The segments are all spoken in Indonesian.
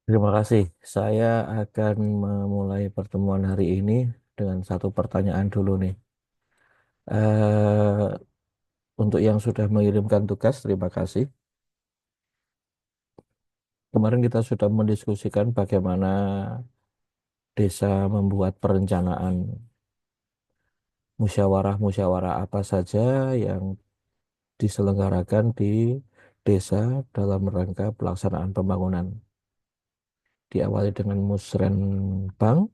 Terima kasih. Saya akan memulai pertemuan hari ini dengan satu pertanyaan dulu nih. Eh, untuk yang sudah mengirimkan tugas, terima kasih. Kemarin kita sudah mendiskusikan bagaimana desa membuat perencanaan musyawarah-musyawarah apa saja yang diselenggarakan di desa dalam rangka pelaksanaan pembangunan. Diawali dengan musrenbang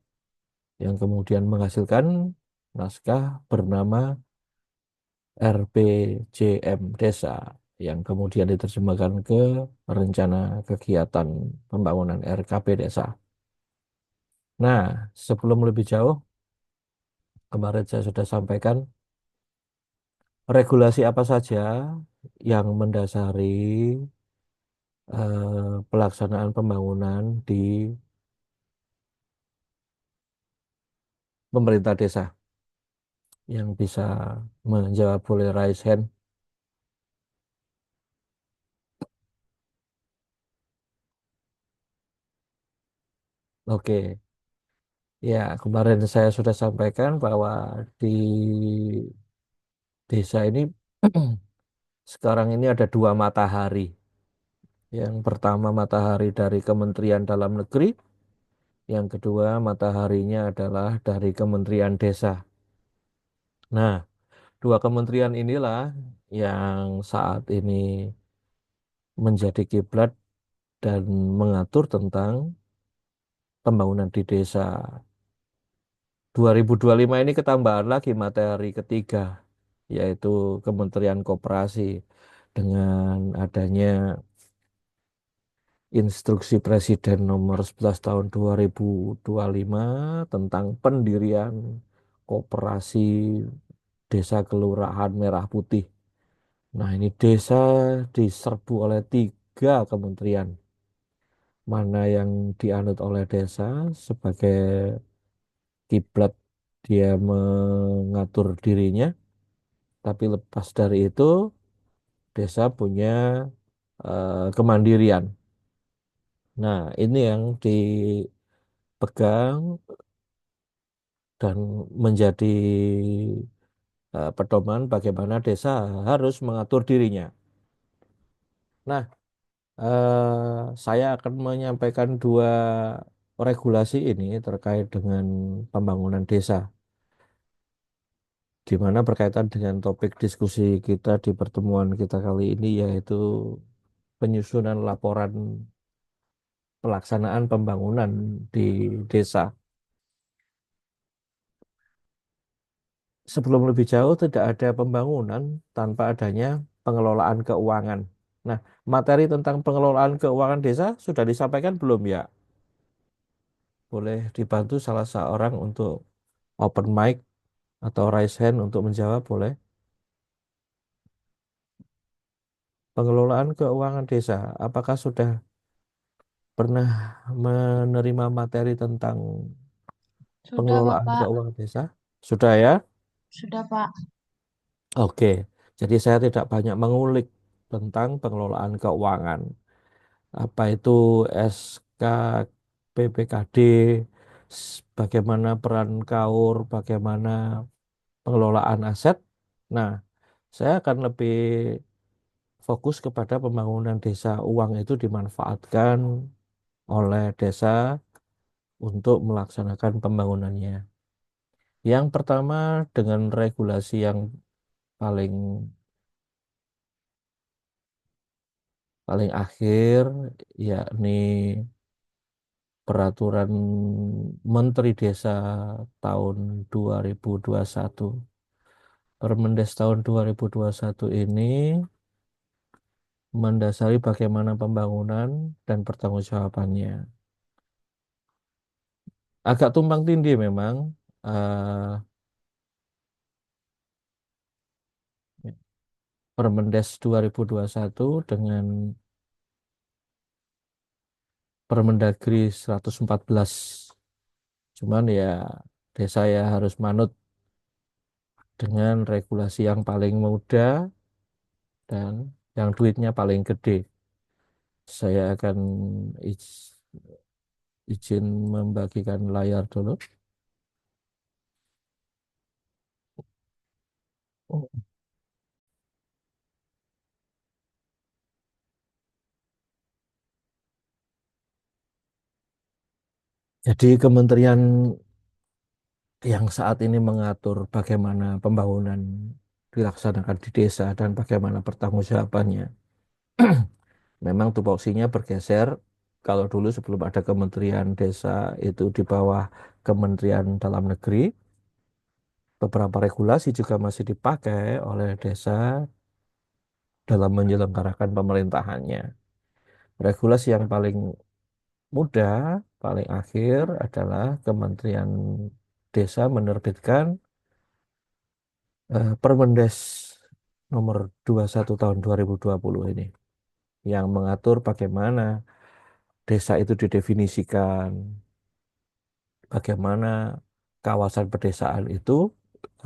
yang kemudian menghasilkan naskah bernama RPJM Desa yang kemudian diterjemahkan ke Rencana Kegiatan Pembangunan RKP Desa. Nah, sebelum lebih jauh, kemarin saya sudah sampaikan regulasi apa saja yang mendasari pelaksanaan pembangunan di pemerintah desa yang bisa menjawab boleh raise hand. Oke, ya kemarin saya sudah sampaikan bahwa di desa ini sekarang ini ada dua matahari. Yang pertama matahari dari Kementerian Dalam Negeri, yang kedua mataharinya adalah dari Kementerian Desa. Nah, dua kementerian inilah yang saat ini menjadi kiblat dan mengatur tentang pembangunan di desa. 2025 ini ketambahan lagi materi ketiga, yaitu Kementerian Koperasi dengan adanya Instruksi Presiden nomor 11 tahun 2025 tentang pendirian koperasi desa kelurahan Merah Putih. Nah, ini desa diserbu oleh tiga kementerian. Mana yang dianut oleh desa sebagai kiblat dia mengatur dirinya, tapi lepas dari itu desa punya kemandirian. Nah, ini yang dipegang dan menjadi pedoman bagaimana desa harus mengatur dirinya. Nah, saya akan menyampaikan dua regulasi ini terkait dengan pembangunan desa, di mana berkaitan dengan topik diskusi kita di pertemuan kita kali ini, yaitu penyusunan laporan pelaksanaan pembangunan di desa. Sebelum lebih jauh, tidak ada pembangunan tanpa adanya pengelolaan keuangan. Nah, materi tentang pengelolaan keuangan desa sudah disampaikan belum ya? Boleh dibantu salah seorang untuk open mic atau raise hand untuk menjawab, boleh? Pengelolaan keuangan desa, apakah sudah pernah menerima materi tentang Sudah, pengelolaan Bapak. keuangan desa? Sudah ya? Sudah, Pak. Oke, jadi saya tidak banyak mengulik tentang pengelolaan keuangan. Apa itu SKPPKD, bagaimana peran KAUR, bagaimana pengelolaan aset. Nah, saya akan lebih fokus kepada pembangunan desa. Uang itu dimanfaatkan oleh desa untuk melaksanakan pembangunannya. Yang pertama dengan regulasi yang paling paling akhir, yakni Peraturan Menteri Desa tahun 2021. Permendes tahun 2021 ini mendasari bagaimana pembangunan dan pertanggungjawabannya. Agak tumpang tindih memang eh, Permendes 2021 dengan Permendagri 114. Cuman ya desa ya harus manut dengan regulasi yang paling mudah dan yang duitnya paling gede. Saya akan Izin membagikan layar dulu. Jadi kementerian yang saat ini mengatur bagaimana pembangunan dilaksanakan di desa dan bagaimana pertanggungjawabannya. Memang tupoksinya bergeser. Kalau dulu sebelum ada Kementerian Desa itu di bawah Kementerian Dalam Negeri, beberapa regulasi juga masih dipakai oleh desa dalam menyelenggarakan pemerintahannya. Regulasi yang paling mudah, paling akhir adalah Kementerian Desa menerbitkan Permendes nomor 21 tahun 2020 ini yang mengatur bagaimana desa itu didefinisikan, bagaimana kawasan pedesaan itu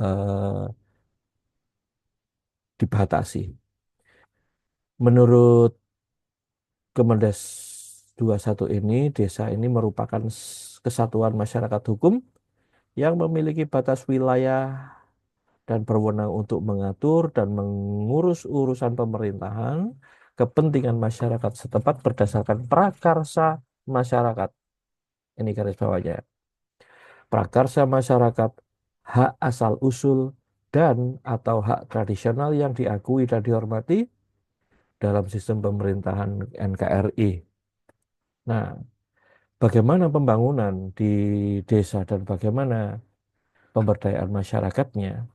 eh, dibatasi. Menurut Kemendes 21 ini, desa ini merupakan kesatuan masyarakat hukum yang memiliki batas wilayah dan berwenang untuk mengatur dan mengurus urusan pemerintahan, kepentingan masyarakat setempat berdasarkan prakarsa masyarakat. Ini garis bawahnya. Prakarsa masyarakat, hak asal usul, dan atau hak tradisional yang diakui dan dihormati dalam sistem pemerintahan NKRI. Nah, bagaimana pembangunan di desa dan bagaimana pemberdayaan masyarakatnya.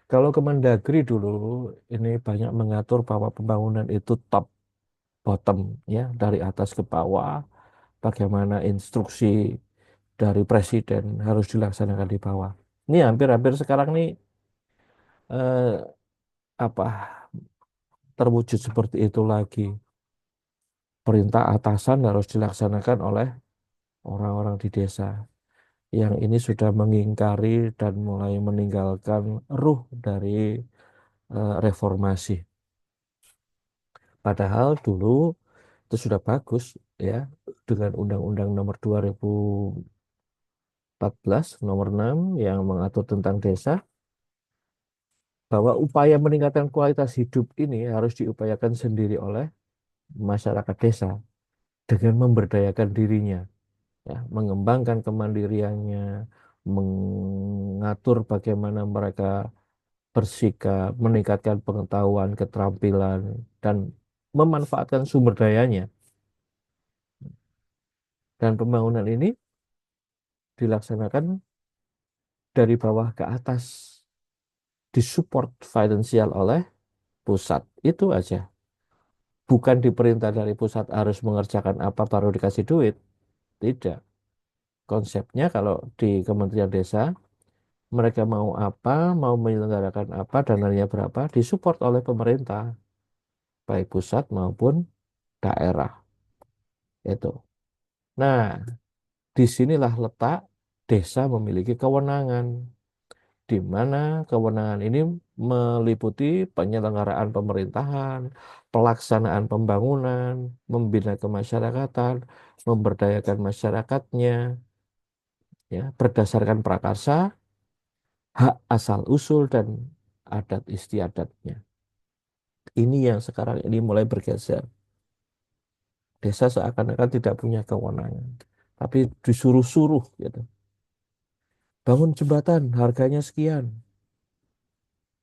Kalau Kemendagri dulu ini banyak mengatur bahwa pembangunan itu top bottom ya dari atas ke bawah, bagaimana instruksi dari presiden harus dilaksanakan di bawah. Ini hampir-hampir sekarang nih apa terwujud seperti itu lagi. Perintah atasan harus dilaksanakan oleh orang-orang di desa. Yang ini sudah mengingkari dan mulai meninggalkan ruh dari reformasi. Padahal dulu itu sudah bagus ya dengan Undang-Undang Nomor 2014 Nomor 6 yang mengatur tentang desa bahwa upaya meningkatkan kualitas hidup ini harus diupayakan sendiri oleh masyarakat desa dengan memberdayakan dirinya, ya, mengembangkan kemandiriannya, mengatur bagaimana mereka bersikap, meningkatkan pengetahuan, keterampilan, dan memanfaatkan sumber dayanya. Dan pembangunan ini dilaksanakan dari bawah ke atas, disupport finansial oleh pusat. Itu aja. Bukan diperintah dari pusat harus mengerjakan apa baru dikasih duit. Tidak. Konsepnya kalau di Kementerian Desa, mereka mau apa, mau menyelenggarakan apa, dananya berapa, disupport oleh pemerintah, baik pusat maupun daerah. Itu. Nah, disinilah letak desa memiliki kewenangan, di mana kewenangan ini meliputi penyelenggaraan pemerintahan, pelaksanaan pembangunan, membina kemasyarakatan, memberdayakan masyarakatnya, ya, berdasarkan prakarsa, hak asal usul dan adat istiadatnya. Ini yang sekarang ini mulai bergeser. Desa seakan-akan tidak punya kewenangan, tapi disuruh-suruh gitu. Bangun jembatan, harganya sekian.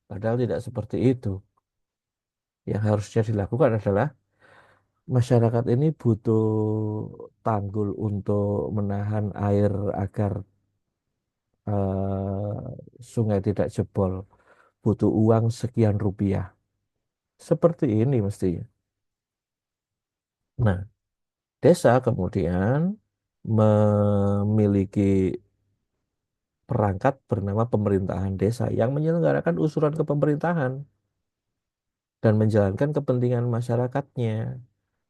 Padahal tidak seperti itu. Yang harusnya dilakukan adalah masyarakat ini butuh tanggul untuk menahan air agar sungai tidak jebol. Butuh uang sekian rupiah. Seperti ini mestinya. Nah, desa kemudian memiliki perangkat bernama pemerintahan desa yang menyelenggarakan usulan ke pemerintahan dan menjalankan kepentingan masyarakatnya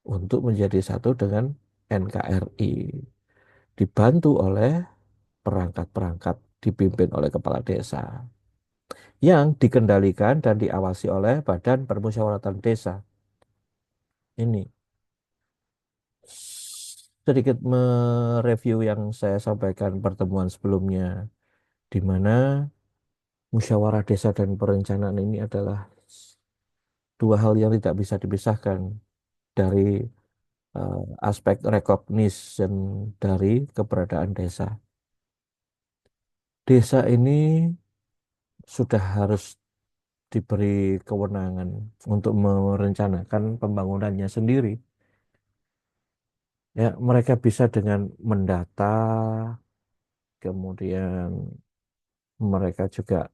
untuk menjadi satu dengan NKRI. Dibantu oleh perangkat-perangkat dipimpin oleh kepala desa yang dikendalikan dan diawasi oleh Badan Permusyawaratan Desa. Ini sedikit mereview yang saya sampaikan pertemuan sebelumnya, di mana musyawarah desa dan perencanaan ini adalah dua hal yang tidak bisa dipisahkan dari eh, aspek recognition dari keberadaan desa. Desa ini sudah harus diberi kewenangan untuk merencanakan pembangunannya sendiri. Ya, mereka bisa dengan mendata, kemudian mereka juga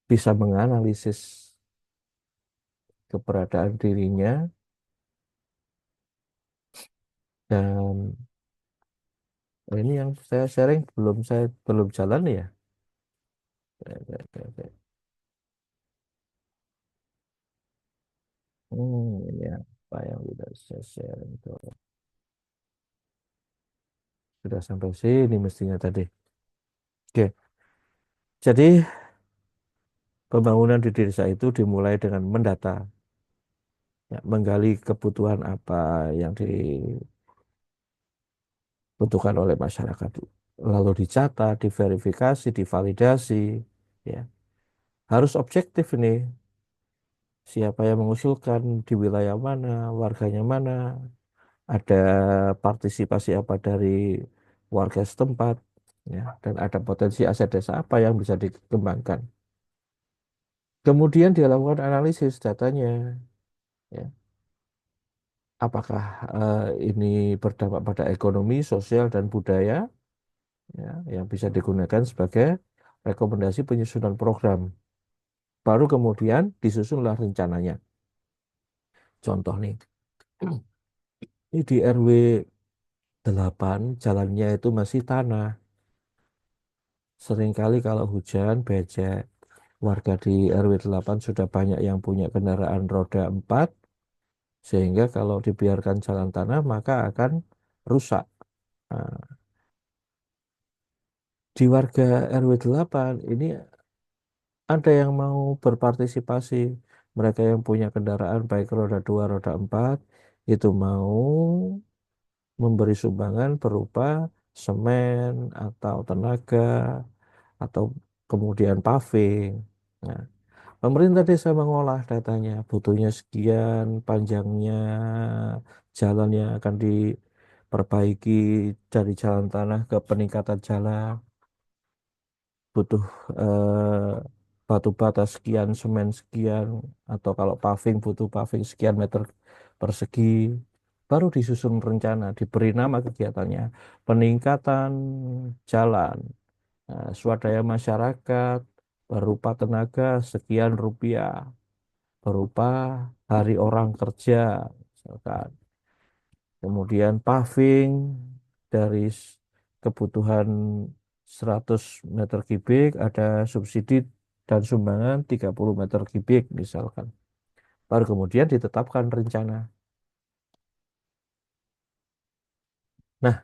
bisa menganalisis keberadaan dirinya dan ini yang saya sharing saya belum jalan ya. Oke, oke, oke. Ini apa yang sudah saya share itu sudah sampai sini mestinya tadi. Oke, jadi pembangunan di desa itu dimulai dengan mendata, ya, menggali kebutuhan apa yang dibutuhkan oleh masyarakat, lalu dicatat, diverifikasi, divalidasi, ya. Harus objektif ini, siapa yang mengusulkan, di wilayah mana, warganya mana, ada partisipasi apa dari warga setempat, ya, dan ada potensi aset desa apa yang bisa dikembangkan. Kemudian dilakukan analisis datanya, ya. Apakah ini berdampak pada ekonomi, sosial, dan budaya, ya, yang bisa digunakan sebagai rekomendasi penyusunan program. Baru kemudian disusunlah rencananya. Contoh nih, ini di RW 8 jalannya itu masih tanah. Seringkali kalau hujan, becek. Warga di RW 8 sudah banyak yang punya kendaraan roda 4, sehingga kalau dibiarkan jalan tanah maka akan rusak. Nah, di warga RW 8 ini ada yang mau berpartisipasi. Mereka yang punya kendaraan baik roda 2, roda 4, itu mau memberi sumbangan berupa semen atau tenaga atau kemudian paving. Nah, pemerintah desa mengolah datanya, butuhnya sekian, panjangnya jalan yang akan diperbaiki dari jalan tanah ke peningkatan jalan, butuh batu bata sekian, semen sekian, atau kalau paving butuh paving sekian meter persegi, baru disusun rencana, diberi nama kegiatannya, peningkatan jalan, swadaya masyarakat, berupa tenaga sekian rupiah, berupa hari orang kerja, misalkan. Kemudian paving dari kebutuhan 100 meter kubik ada subsidi dan sumbangan 30 meter kubik misalkan. Baru kemudian ditetapkan rencana. Nah,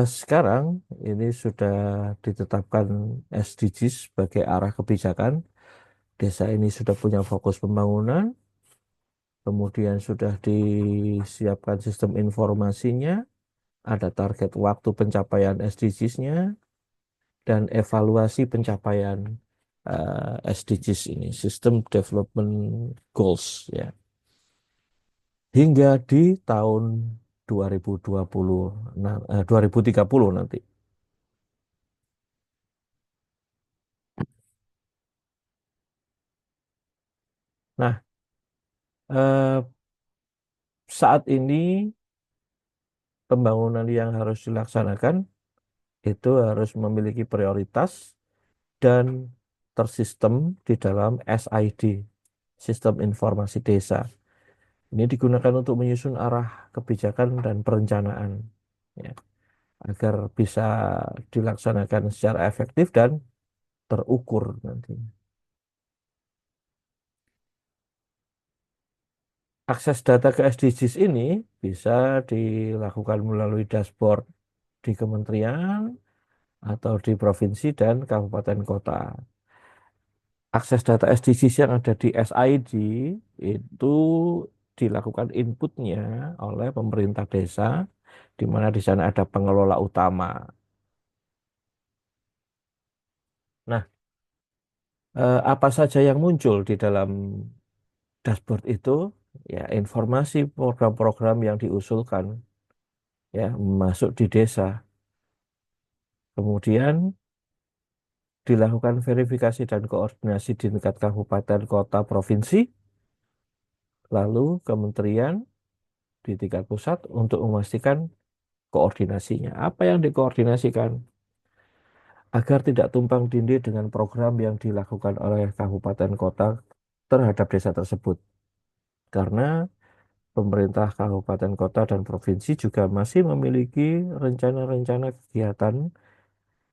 sekarang ini sudah ditetapkan SDGs sebagai arah kebijakan. Desa ini sudah punya fokus pembangunan, kemudian sudah disiapkan sistem informasinya, ada target waktu pencapaian SDGs-nya, dan evaluasi pencapaian SDGs ini, System Development Goals, ya, hingga di tahun 2020, 2030 nanti. Nah, eh, saat ini pembangunan yang harus dilaksanakan itu harus memiliki prioritas dan tersistem di dalam SID, Sistem Informasi Desa. Ini digunakan untuk menyusun arah kebijakan dan perencanaan, ya, agar bisa dilaksanakan secara efektif dan terukur nanti. Akses data ke SDGs ini bisa dilakukan melalui dashboard di kementerian atau di provinsi dan kabupaten kota. Akses data SDGs yang ada di SID itu dilakukan inputnya oleh pemerintah desa di mana di sana ada pengelola utama. Nah, apa saja yang muncul di dalam dashboard itu? Ya, informasi program-program yang diusulkan ya masuk di desa. Kemudian dilakukan verifikasi dan koordinasi di tingkat kabupaten, kota, provinsi, lalu kementerian di tingkat pusat untuk memastikan koordinasinya. Apa yang dikoordinasikan? Agar tidak tumpang tindih dengan program yang dilakukan oleh kabupaten kota terhadap desa tersebut. Karena pemerintah kabupaten kota dan provinsi juga masih memiliki rencana-rencana kegiatan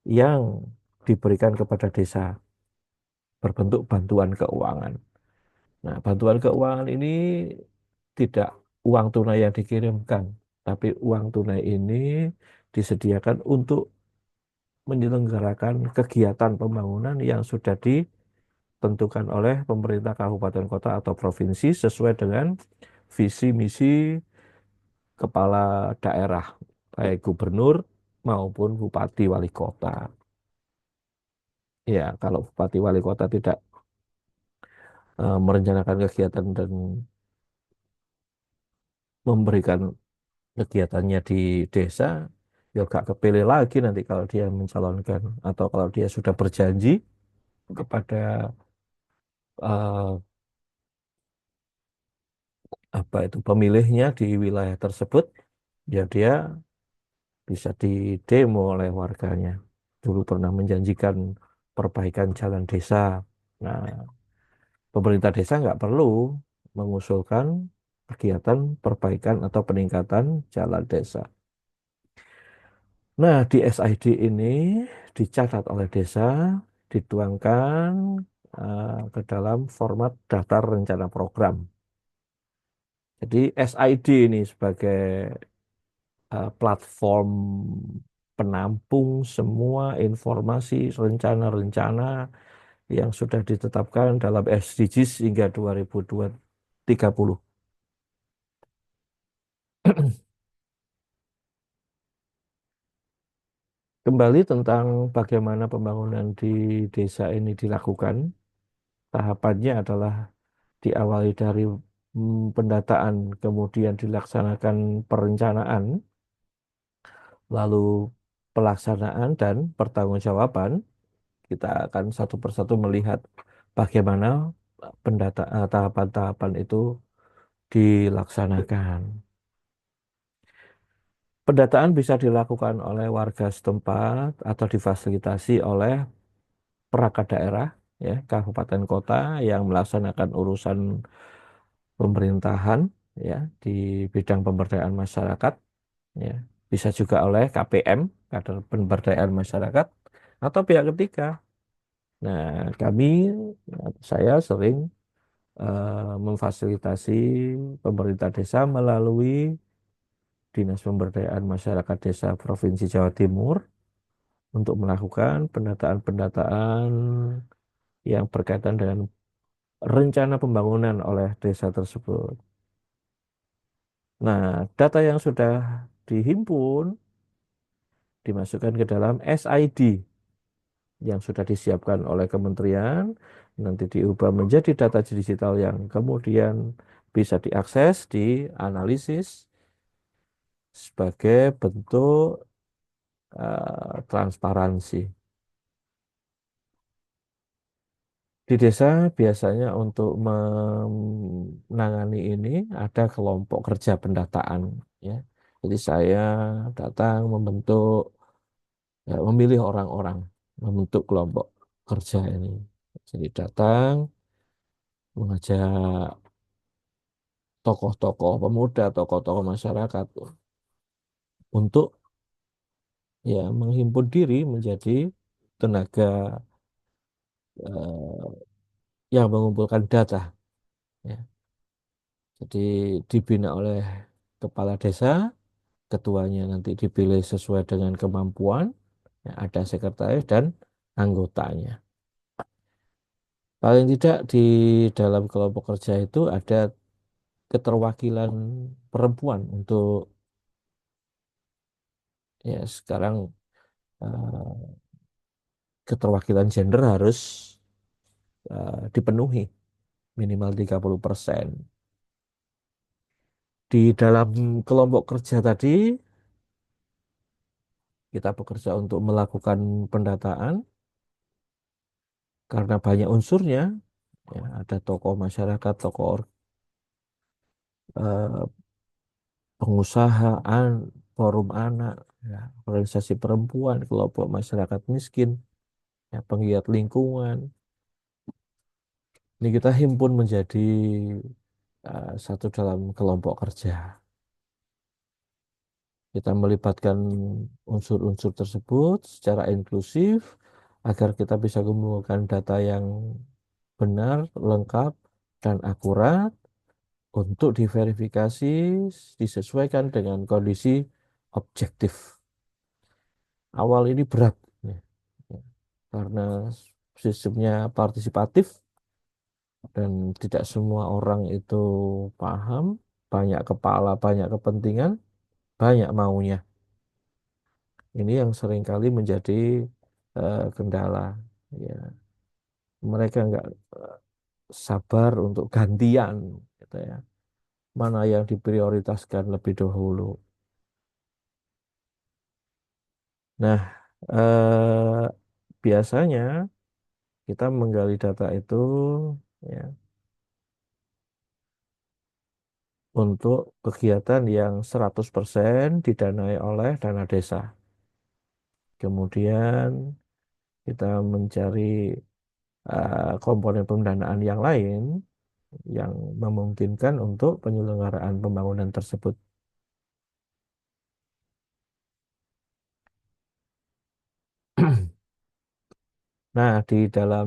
yang diberikan kepada desa berbentuk bantuan keuangan. Nah, bantuan keuangan ini tidak uang tunai yang dikirimkan, tapi uang tunai ini disediakan untuk menyelenggarakan kegiatan pembangunan yang sudah ditentukan oleh pemerintah kabupaten kota atau provinsi sesuai dengan visi misi kepala daerah, baik gubernur maupun bupati wali kota. Ya, kalau bupati wali kota tidak merencanakan kegiatan dan memberikan kegiatannya di desa, ya gak kepilih lagi nanti kalau dia mencalonkan atau kalau dia sudah berjanji kepada eh, apa itu pemilihnya di wilayah tersebut, ya dia bisa didemo oleh warganya. Dulu pernah menjanjikan perbaikan jalan desa. Nah, pemerintah desa nggak perlu mengusulkan kegiatan perbaikan atau peningkatan jalan desa. Nah, di SID ini dicatat oleh desa, dituangkan ke dalam format daftar rencana program. Jadi SID ini sebagai platform penampung semua informasi rencana-rencana yang sudah ditetapkan dalam SDGs hingga 2030. Kembali tentang bagaimana pembangunan di desa ini dilakukan, tahapannya adalah diawali dari pendataan, kemudian dilaksanakan perencanaan, lalu pelaksanaan dan pertanggungjawaban. Kita akan satu persatu melihat bagaimana tahapan-tahapan itu dilaksanakan. Pendataan bisa dilakukan oleh warga setempat atau difasilitasi oleh perangkat daerah, ya, kabupaten kota yang melaksanakan urusan pemerintahan, ya, di bidang pemberdayaan masyarakat, ya. Bisa juga oleh KPM, Kader Pemberdayaan Masyarakat, atau pihak ketiga. Nah, kami, saya sering memfasilitasi pemerintah desa melalui Dinas Pemberdayaan Masyarakat Desa Provinsi Jawa Timur untuk melakukan pendataan-pendataan yang berkaitan dengan rencana pembangunan oleh desa tersebut. Nah, data yang sudah dihimpun dimasukkan ke dalam SID yang sudah disiapkan oleh kementerian, nanti diubah menjadi data digital yang kemudian bisa diakses, dianalisis sebagai bentuk transparansi. Di desa biasanya untuk menangani ini ada kelompok kerja pendataan, ya. Jadi saya datang membentuk, ya, memilih orang-orang, membentuk kelompok kerja ini. Jadi datang mengajak tokoh-tokoh pemuda, tokoh-tokoh masyarakat untuk, ya, menghimpun diri menjadi tenaga eh, yang mengumpulkan data, ya. Jadi dibina oleh kepala desa, ketuanya nanti dipilih sesuai dengan kemampuan, ya, ada sekretaris dan anggotanya. Paling tidak di dalam kelompok kerja itu ada keterwakilan perempuan untuk Ya, sekarang eh, keterwakilan gender harus dipenuhi minimal 30%. Di dalam kelompok kerja tadi, kita bekerja untuk melakukan pendataan karena banyak unsurnya. Ya, ada tokoh masyarakat, eh, pengusahaan, forum anak, ya, organisasi perempuan, kelompok masyarakat miskin, ya, penggiat lingkungan. Ini kita himpun menjadi satu dalam kelompok kerja. Kita melibatkan unsur-unsur tersebut secara inklusif agar kita bisa mengumpulkan data yang benar, lengkap, dan akurat untuk diverifikasi disesuaikan dengan kondisi objektif. Awal ini berat ya, ya, karena sistemnya partisipatif dan tidak semua orang itu paham, banyak kepala, banyak kepentingan, banyak maunya. Ini yang seringkali menjadi kendala. Ya, mereka nggak sabar untuk gantian, gitu ya. Mana yang diprioritaskan lebih dahulu. Nah, biasanya kita menggali data itu ya untuk kegiatan yang 100% didanai oleh dana desa. Kemudian kita mencari komponen pendanaan yang lain yang memungkinkan untuk penyelenggaraan pembangunan tersebut. Nah, di dalam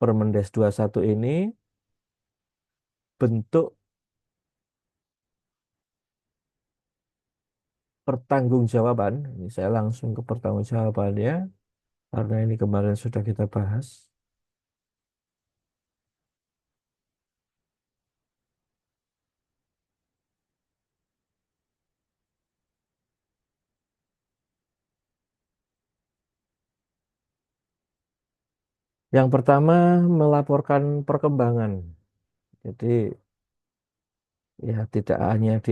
Permendes 21 ini bentuk pertanggungjawaban, ini saya langsung ke pertanggungjawabannya karena ini kemarin sudah kita bahas. Yang pertama melaporkan perkembangan. Jadi ya tidak hanya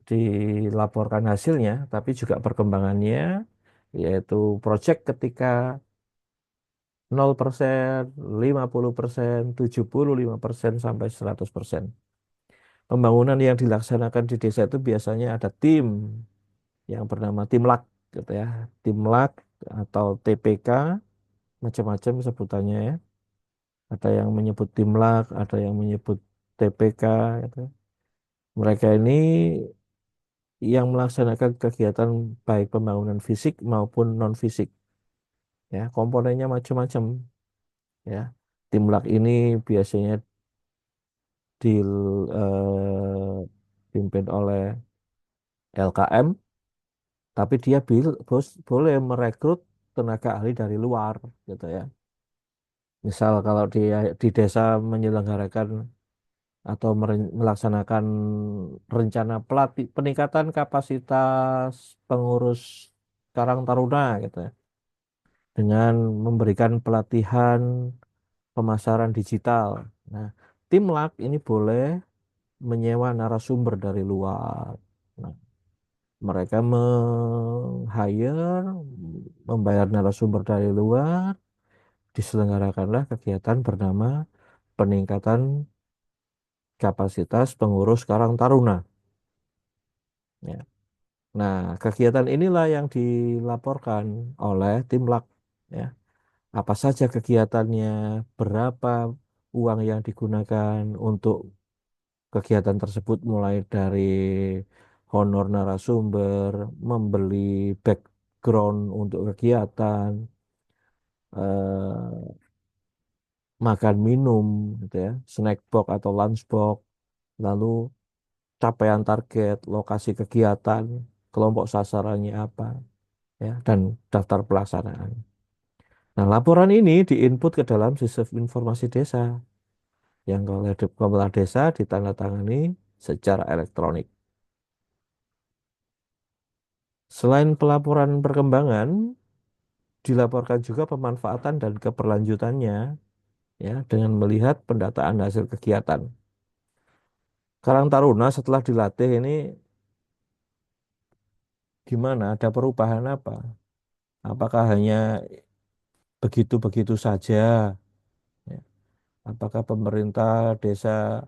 dilaporkan hasilnya, tapi juga perkembangannya, yaitu proyek ketika 0%, 50%, 75% sampai 100%. Pembangunan yang dilaksanakan di desa itu biasanya ada tim yang bernama tim LAK gitu ya. Tim LAK atau TPK macam-macam sebutannya ya. Ada yang menyebut tim LAK, ada yang menyebut TPK gitu. Mereka ini yang melaksanakan kegiatan baik pembangunan fisik maupun non fisik ya. Komponennya macam-macam ya. Tim LAK ini biasanya dipimpin oleh LKM, tapi dia boleh merekrut tenaga ahli dari luar, gitu ya. Misal kalau di desa menyelenggarakan atau melaksanakan rencana peningkatan kapasitas pengurus Karang Taruna, gitu ya, dengan memberikan pelatihan pemasaran digital. Nah, tim LAK ini boleh menyewa narasumber dari luar. Nah, mereka hire membayar narasumber dari luar, diselenggarakanlah kegiatan bernama peningkatan kapasitas pengurus Karang Taruna. Ya. Nah, kegiatan inilah yang dilaporkan oleh tim LAK. Ya. Apa saja kegiatannya, berapa uang yang digunakan untuk kegiatan tersebut, mulai dari honor narasumber, membeli background untuk kegiatan, eh, makan minum, gitu ya, snack box atau lunch box, lalu capaian target, lokasi kegiatan, kelompok sasarannya apa, ya, dan daftar pelaksanaan. Nah, laporan ini diinput ke dalam sistem informasi desa yang oleh kepala desa ditandatangani secara elektronik. Selain pelaporan perkembangan, dilaporkan juga pemanfaatan dan keberlanjutannya ya dengan melihat pendataan hasil kegiatan. Karang Taruna setelah dilatih ini gimana? Ada perubahan apa? Apakah hanya begitu-begitu saja? Ya. Apakah pemerintah desa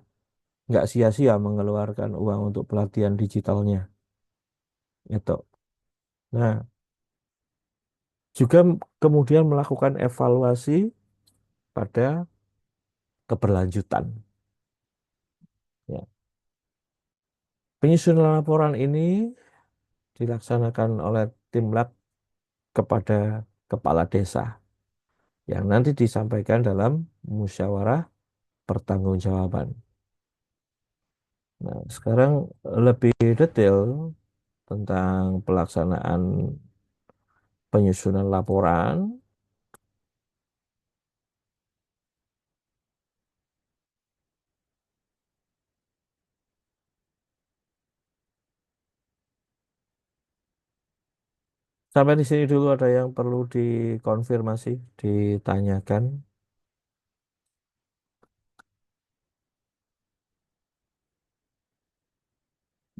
nggak sia-sia mengeluarkan uang untuk pelatihan digitalnya? Itu. Nah, juga kemudian melakukan evaluasi pada keberlanjutan. Ya. Penyusunan laporan ini dilaksanakan oleh tim lab kepada kepala desa yang nanti disampaikan dalam musyawarah pertanggungjawaban. Nah, sekarang lebih detail tentang pelaksanaan penyusunan laporan. Sampai di sini dulu ada yang perlu dikonfirmasi, ditanyakan.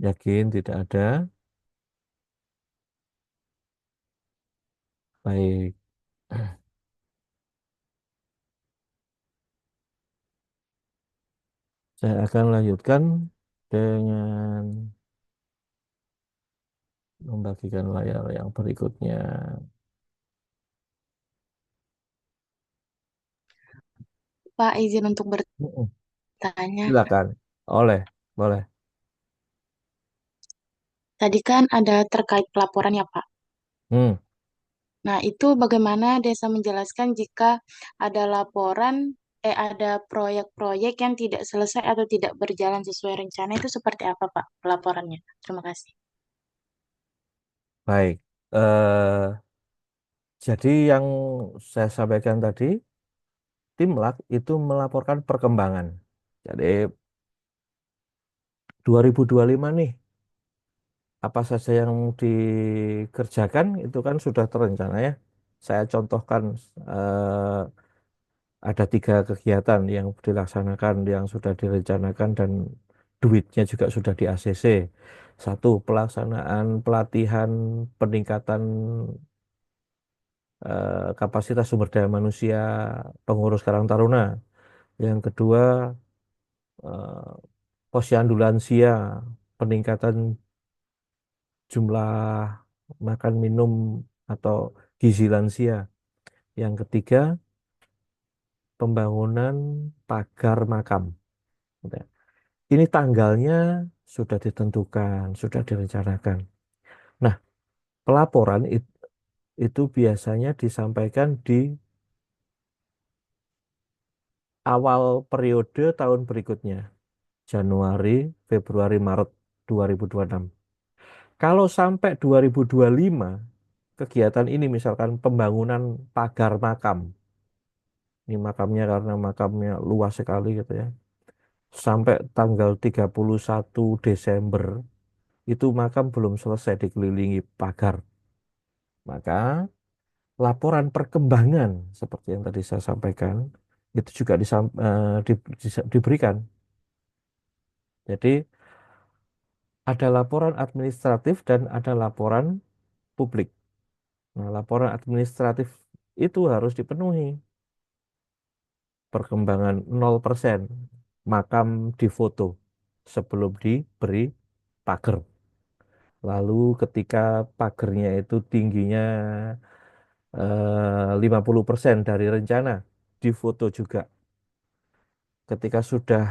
Yakin tidak ada? Baik, saya akan lanjutkan dengan membagikan layar yang berikutnya. Pak, izin untuk Mm-mm. bertanya. Silakan. Oleh, boleh. Tadi kan ada terkait pelaporan ya, Pak. Hmm, Nah, itu bagaimana desa menjelaskan jika ada laporan, ada proyek-proyek yang tidak selesai atau tidak berjalan sesuai rencana itu seperti apa, Pak, pelaporannya? Terima kasih. baik. Jadi yang saya sampaikan tadi, tim LAK itu melaporkan perkembangan. Jadi 2025 nih, apa saja yang dikerjakan itu kan sudah terencana ya. Saya contohkan eh, ada 3 kegiatan yang dilaksanakan, yang sudah direncanakan dan duitnya juga sudah di ACC. Satu, pelaksanaan pelatihan peningkatan kapasitas sumber daya manusia pengurus Karang Taruna. Yang kedua, eh, posyandu lansia, peningkatan jumlah makan minum atau gizi lansia. Yang ketiga, pembangunan pagar makam. Gitu ya. Ini tanggalnya sudah ditentukan, sudah direncanakan. Nah, pelaporan itu biasanya disampaikan di awal periode tahun berikutnya, Januari, Februari, Maret 2026. Kalau sampai 2025, kegiatan ini misalkan pembangunan pagar makam, ini makamnya karena makamnya luas sekali gitu ya, sampai tanggal 31 Desember, itu makam belum selesai dikelilingi pagar. Maka laporan perkembangan seperti yang tadi saya sampaikan itu juga diberikan. Jadi ada laporan administratif dan ada laporan publik. Nah, laporan administratif itu harus dipenuhi. Perkembangan 0%. Makam difoto sebelum diberi pagar. Lalu ketika pagernya itu tingginya 50% dari rencana, difoto juga. Ketika sudah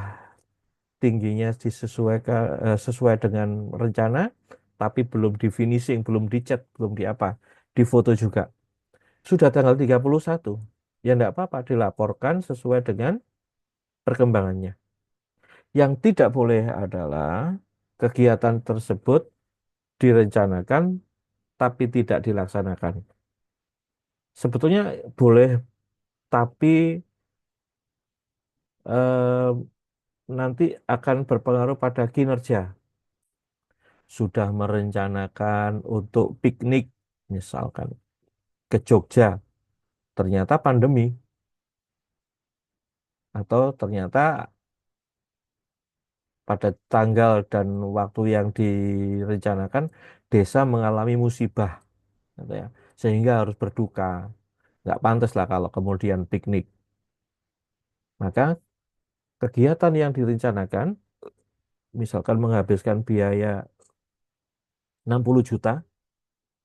tingginya sesuai dengan rencana, tapi belum di finishing, belum dicat, belum di apa, difoto juga. Sudah tanggal 31, ya enggak apa-apa, dilaporkan sesuai dengan perkembangannya. Yang tidak boleh adalah kegiatan tersebut direncanakan tapi tidak dilaksanakan. Sebetulnya boleh, tapi nanti akan berpengaruh pada kinerja. sudah merencanakan untuk piknik, misalkan ke Jogja, ternyata pandemi, atau ternyata pada tanggal dan waktu yang direncanakan desa mengalami musibah, gitu ya, sehingga harus berduka. Nggak pantas lah kalau kemudian piknik. Maka kegiatan yang direncanakan, misalkan menghabiskan biaya 60 juta,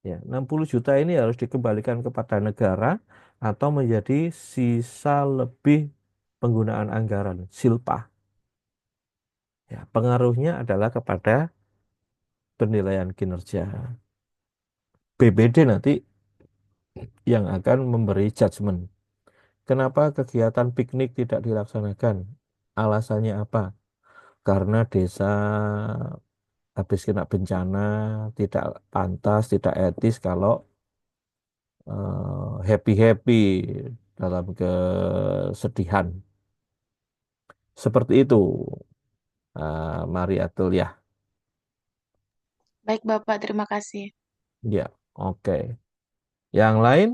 ya 60 juta ini harus dikembalikan kepada negara atau menjadi sisa lebih penggunaan anggaran, silpa. Ya, pengaruhnya adalah kepada penilaian kinerja. BPD nanti yang akan memberi judgement. Kenapa kegiatan piknik tidak dilaksanakan? Alasannya apa? Karena desa habis kena bencana, tidak pantas, tidak etis kalau happy-happy dalam kesedihan. Seperti itu, Mariatul ya. Baik, Bapak, terima kasih. Ya, oke. Yang lain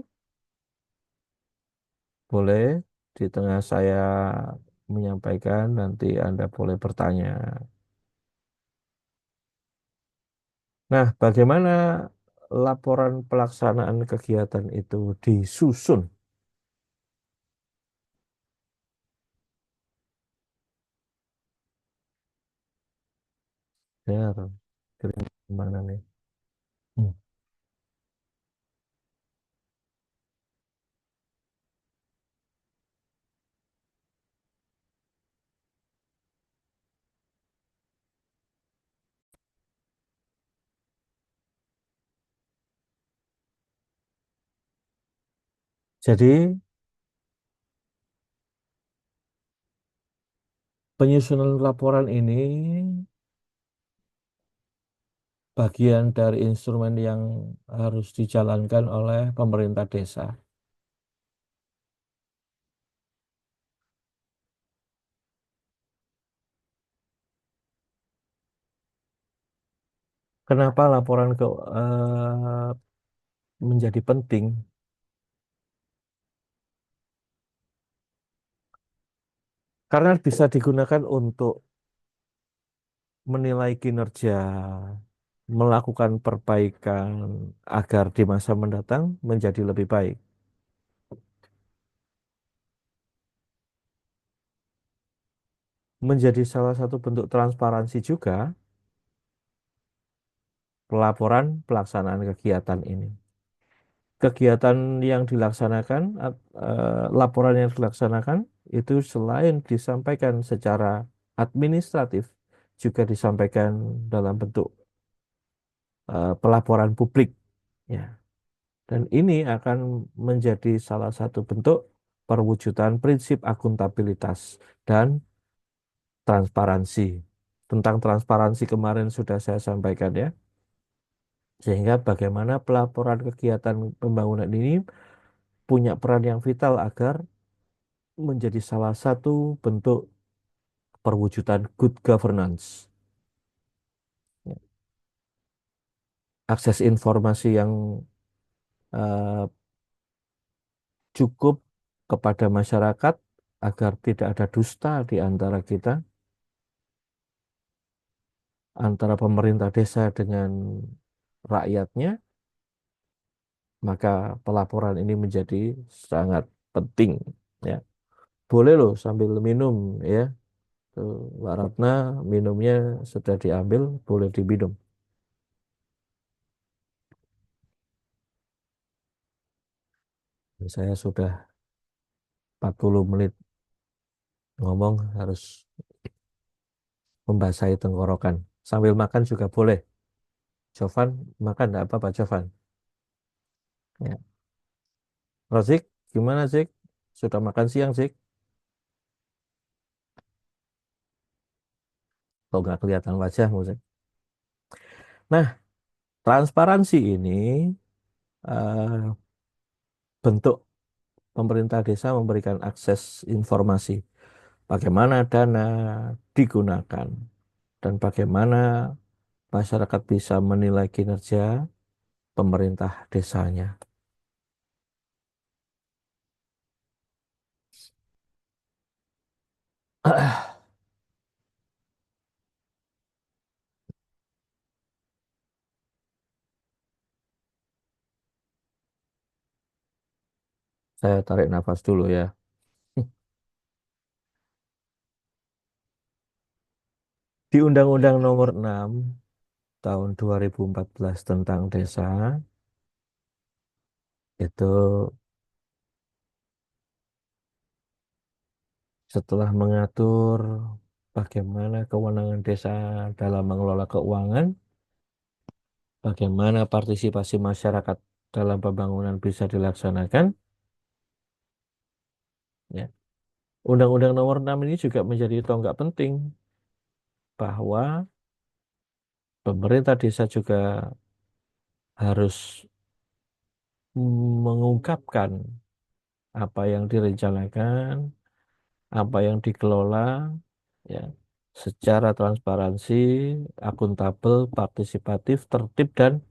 boleh di tengah saya menyampaikan, nanti Anda boleh bertanya. Nah, bagaimana laporan pelaksanaan kegiatan itu disusun? Ya, gimana nih? Hmm. Jadi, penyusunan laporan ini bagian dari instrumen yang harus dijalankan oleh pemerintah desa. Kenapa laporan menjadi penting? Karena bisa digunakan untuk menilai kinerja, melakukan perbaikan agar di masa mendatang menjadi lebih baik. Menjadi salah satu bentuk transparansi juga pelaporan pelaksanaan kegiatan ini. Kegiatan yang dilaksanakan, laporan yang dilaksanakan itu selain disampaikan secara administratif, juga disampaikan dalam bentuk pelaporan publik. Ya. Dan ini akan menjadi salah satu bentuk perwujudan prinsip akuntabilitas dan transparansi. Tentang transparansi kemarin sudah saya sampaikan ya. Sehingga bagaimana pelaporan kegiatan pembangunan ini punya peran yang vital agar menjadi salah satu bentuk perwujudan good governance. Akses informasi yang eh, cukup kepada masyarakat agar tidak ada dusta di antara kita, antara pemerintah desa dengan rakyatnya, maka pelaporan ini menjadi sangat penting. Ya, boleh loh sambil minum ya. Tuh, Mbak Ratna minumnya sudah diambil, boleh diminum. Saya sudah 40 menit ngomong, harus membasahi tenggorokan. Sambil makan juga boleh. Jovan, makan enggak apa-apa, Jovan. Ya. Rozik, gimana Zik? Sudah makan siang, Zik? Kok nggak kelihatan wajahmu, Zik? Nah, transparansi ini bentuk pemerintah desa memberikan akses informasi bagaimana dana digunakan dan bagaimana masyarakat bisa menilai kinerja pemerintah desanya. Saya tarik nafas dulu ya. Di Undang-Undang Nomor 6 tahun 2014 tentang desa itu setelah mengatur bagaimana kewenangan desa dalam mengelola keuangan, bagaimana partisipasi masyarakat dalam pembangunan bisa dilaksanakan, ya. Undang-Undang Nomor 6 ini juga menjadi tonggak penting bahwa pemerintah desa juga harus mengungkapkan apa yang direncanakan, apa yang dikelola, ya, secara transparansi, akuntabel, partisipatif, tertib, dan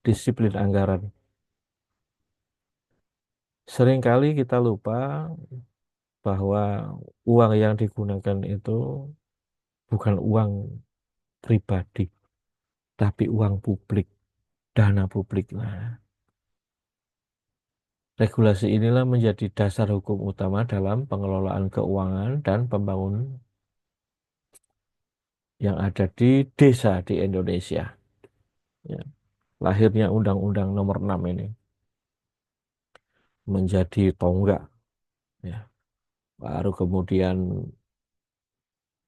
disiplin anggaran. Seringkali kita lupa bahwa uang yang digunakan itu bukan uang pribadi, tapi uang publik, dana publik. Nah, regulasi inilah menjadi dasar hukum utama dalam pengelolaan keuangan dan pembangunan yang ada di desa di Indonesia. Ya, lahirnya Undang-Undang Nomor 6 ini menjadi tonggak. Ya. Baru kemudian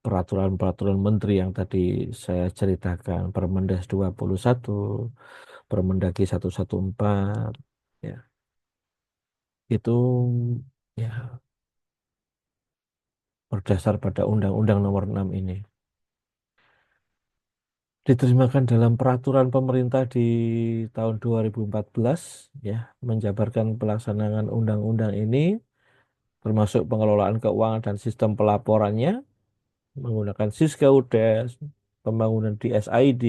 peraturan-peraturan menteri yang tadi saya ceritakan, Permendas 21, Permendagri 114, ya, itu ya berdasar pada Undang-Undang Nomor 6 ini. Diterjemahkan dalam peraturan pemerintah di tahun 2014, ya, menjabarkan pelaksanaan undang-undang ini termasuk pengelolaan keuangan dan sistem pelaporannya menggunakan Siskaudes, pembangunan di SID,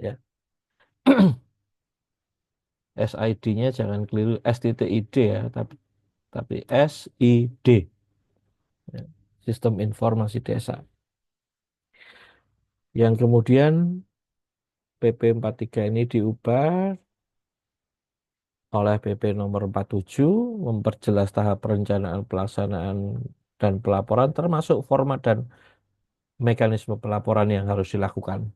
ya. SID-nya jangan keliru STTID ya, tapi SID, ya. Sistem Informasi Desa. Yang kemudian PP 43 ini diubah oleh PP nomor 47 memperjelas tahap perencanaan pelaksanaan dan pelaporan termasuk format dan mekanisme pelaporan yang harus dilakukan.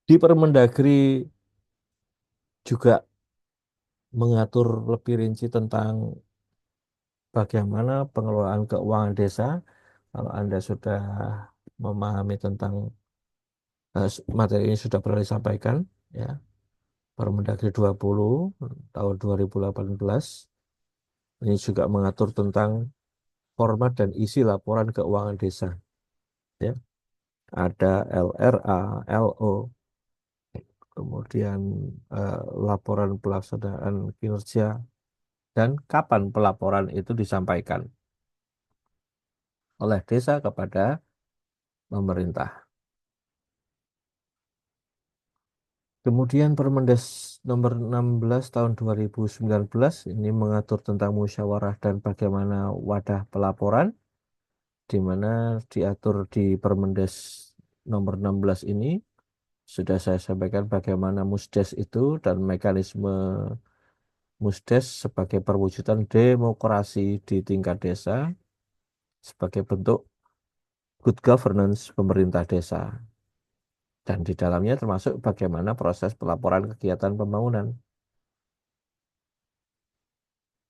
Di Permendagri juga mengatur lebih rinci tentang bagaimana pengelolaan keuangan desa. Kalau Anda sudah memahami tentang materi ini sudah pernah disampaikan, ya. Permendagri 20 tahun 2018 ini juga mengatur tentang format dan isi laporan keuangan desa, ya. Ada LRA, LO, kemudian eh, laporan pelaksanaan kinerja dan kapan pelaporan itu disampaikan oleh desa kepada pemerintah. Kemudian Permendes nomor 16 tahun 2019 ini mengatur tentang musyawarah dan bagaimana wadah pelaporan, di mana diatur di Permendes nomor 16 ini sudah saya sampaikan bagaimana Musdes itu dan mekanisme Musdes sebagai perwujudan demokrasi di tingkat desa sebagai bentuk good governance pemerintah desa. Dan di dalamnya termasuk bagaimana proses pelaporan kegiatan pembangunan.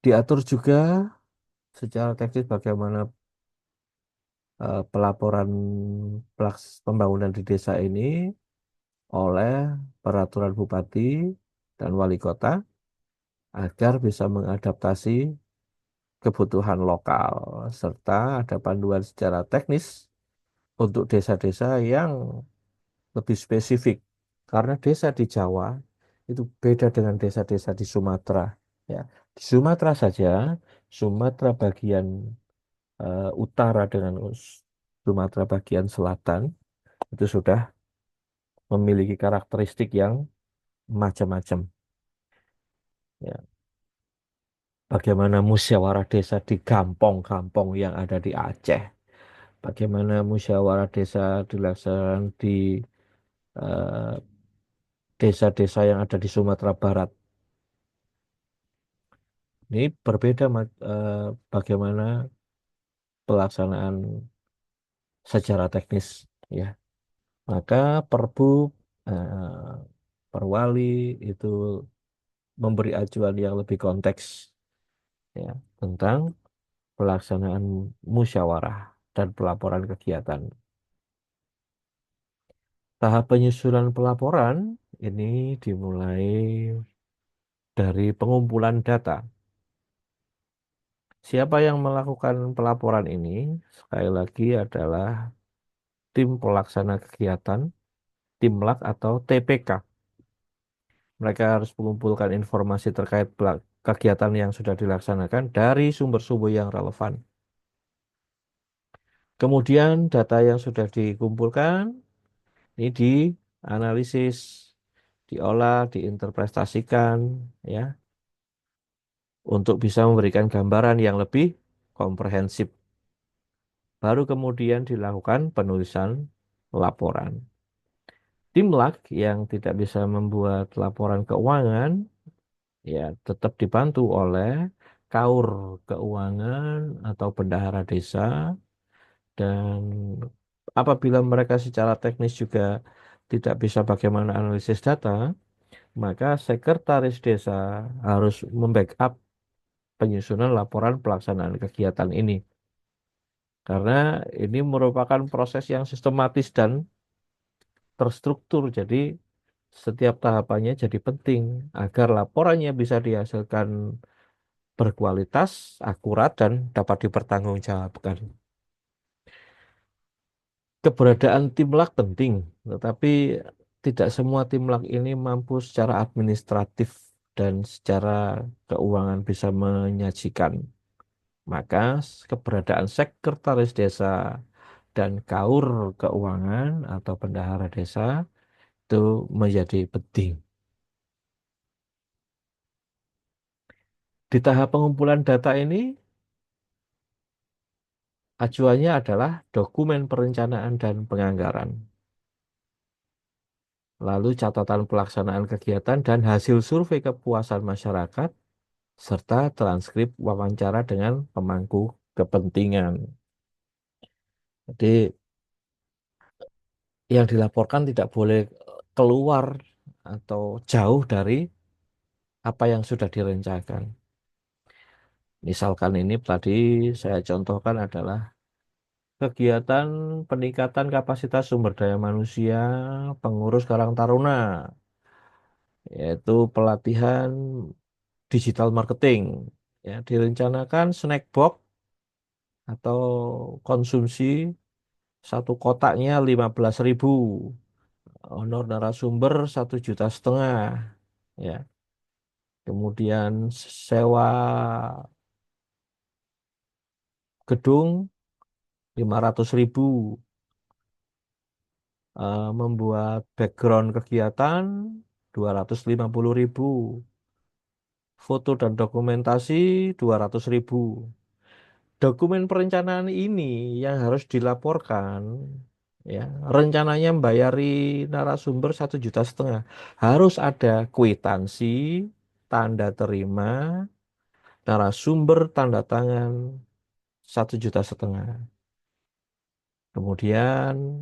Diatur juga secara teknis bagaimana pelaporan pembangunan di desa ini oleh peraturan bupati dan wali kota agar bisa mengadaptasi kebutuhan lokal serta ada panduan secara teknis untuk desa-desa yang lebih spesifik karena desa di Jawa itu beda dengan desa-desa di Sumatera, ya. Di Sumatera saja, Sumatera bagian utara dengan Sumatera bagian selatan itu sudah memiliki karakteristik yang macam-macam. Ya, bagaimana musyawarah desa di kampung-kampung yang ada di Aceh, bagaimana musyawarah desa dilaksanakan di eh, desa-desa yang ada di Sumatera Barat. Ini berbeda bagaimana pelaksanaan secara teknis, ya. Maka Perbu eh, Perwali itu memberi acuan yang lebih konteks, ya, tentang pelaksanaan musyawarah dan pelaporan kegiatan. Tahap penyusunan pelaporan ini dimulai dari pengumpulan data. Siapa yang melakukan pelaporan ini? Sekali lagi adalah tim pelaksana kegiatan, Timlak atau TPK. Mereka harus mengumpulkan informasi terkait kegiatan yang sudah dilaksanakan dari sumber-sumber yang relevan. Kemudian data yang sudah dikumpulkan ini dianalisis, diolah, diinterpretasikan, ya, untuk bisa memberikan gambaran yang lebih komprehensif. Baru kemudian dilakukan penulisan laporan. Timlak yang tidak bisa membuat laporan keuangan, ya, tetap dibantu oleh kaur keuangan atau bendahara desa, dan apabila mereka secara teknis juga tidak bisa bagaimana analisis data, maka sekretaris desa harus membackup penyusunan laporan pelaksanaan kegiatan ini. Karena ini merupakan proses yang sistematis dan terstruktur. Jadi setiap tahapannya jadi penting agar laporannya bisa dihasilkan berkualitas, akurat, dan dapat dipertanggungjawabkan. Keberadaan timlak penting, tetapi tidak semua timlak ini mampu secara administratif dan secara keuangan bisa menyajikan. Maka keberadaan sekretaris desa dan kaur keuangan atau bendahara desa itu menjadi penting. Di tahap pengumpulan data ini, acuannya adalah dokumen perencanaan dan penganggaran, lalu catatan pelaksanaan kegiatan dan hasil survei kepuasan masyarakat, serta transkrip wawancara dengan pemangku kepentingan. Jadi yang dilaporkan tidak boleh keluar atau jauh dari apa yang sudah direncanakan. Misalkan ini tadi saya contohkan adalah kegiatan peningkatan kapasitas sumber daya manusia pengurus Karang Taruna, yaitu pelatihan digital marketing. Ya, direncanakan snack box atau konsumsi satu kotaknya 15.000, honor narasumber 1,5 juta, ya. Kemudian sewa gedung 500.000, membuat background kegiatan 250.000, foto dan dokumentasi 200.000. Dokumen perencanaan ini yang harus dilaporkan, ya, rencananya membayari narasumber 1,5 juta, harus ada kwitansi, tanda terima, narasumber tanda tangan 1,5 juta. Kemudian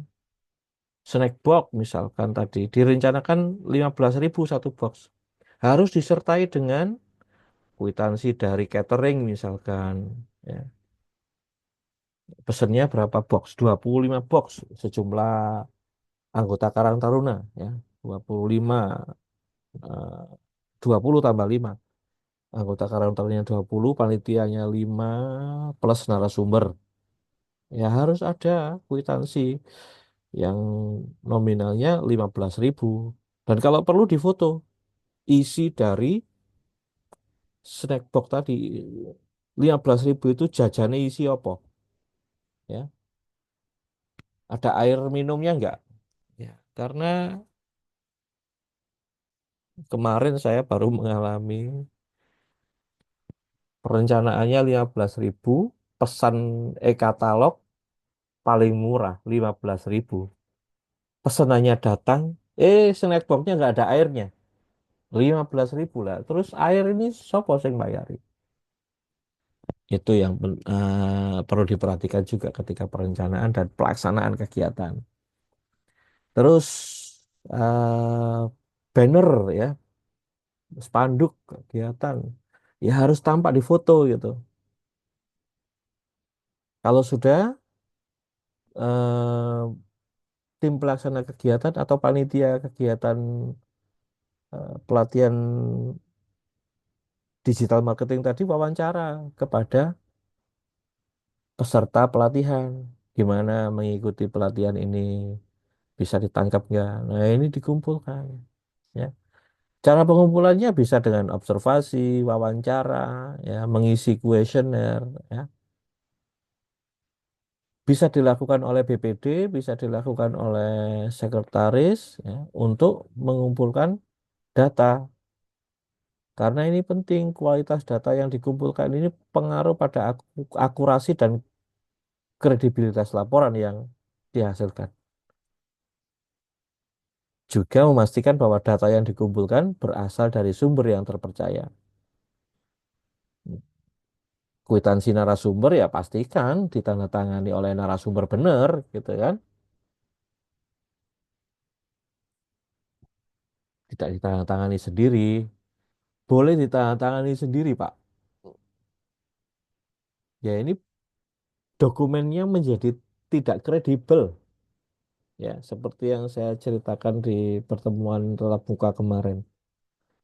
snack box misalkan tadi direncanakan 15.000 satu box, harus disertai dengan kwitansi dari catering misalkan, ya. Pesennya berapa box? 25 box sejumlah anggota Karang Taruna, ya. 25, eh, 20 tambah 5. Anggota Karang Tarunanya 20, panitianya 5 plus narasumber. Ya harus ada kwitansi yang nominalnya 15.000. Dan kalau perlu difoto isi dari snack box tadi 15.000 itu jajannya isi apa? Ya, ada air minumnya nggak? Ya, karena kemarin saya baru mengalami perencanaannya 15.000, pesan e-katalog paling murah 15.000. Pesanannya datang, snack boxnya nggak ada airnya. 15.000 lah. Terus air ini sopo sing bayari? Itu yang perlu diperhatikan juga ketika perencanaan dan pelaksanaan kegiatan. Terus eh, banner ya, spanduk kegiatan ya harus tampak di foto gitu. Kalau sudah eh, tim pelaksana kegiatan atau panitia kegiatan pelatihan digital marketing tadi wawancara kepada peserta pelatihan, gimana mengikuti pelatihan ini, bisa ditangkap nggak? Nah, ini dikumpulkan. Ya. Cara pengumpulannya bisa dengan observasi, wawancara, ya, mengisi kuesioner, ya. Bisa dilakukan oleh BPD, bisa dilakukan oleh sekretaris, ya, untuk mengumpulkan data. Karena ini penting, kualitas data yang dikumpulkan ini pengaruh pada akurasi dan kredibilitas laporan yang dihasilkan. Juga memastikan bahwa data yang dikumpulkan berasal dari sumber yang terpercaya. Kwitansi narasumber ya pastikan ditandatangani oleh narasumber benar, gitu kan. Tidak ditandatangani sendiri. Boleh ditandatangani sendiri, Pak. Ya ini dokumennya menjadi tidak kredibel. Ya, seperti yang saya ceritakan di pertemuan tatap muka kemarin.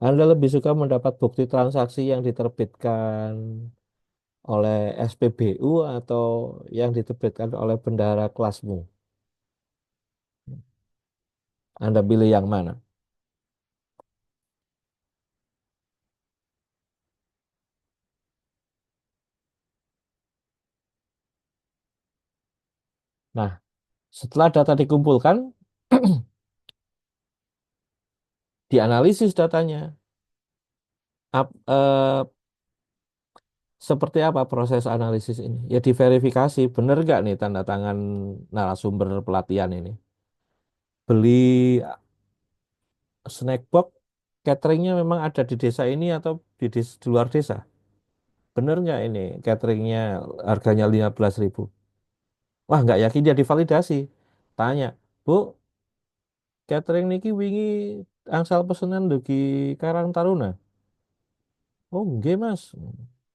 Anda lebih suka mendapat bukti transaksi yang diterbitkan oleh SPBU atau yang diterbitkan oleh bendahara kelasmu. Anda pilih yang mana? Nah, setelah data dikumpulkan, dianalisis datanya. Seperti apa proses analisis ini? Ya diverifikasi, benar nggak nih tanda tangan narasumber pelatihan ini? Beli snack box, cateringnya memang ada di desa ini atau di luar desa? Bener nggak ini cateringnya harganya 15.000? Wah, nggak yakin dia divalidasi. Tanya, Bu, catering niki wingi angsal pesenan dugi Karang Taruna. Oh, nggih Mas.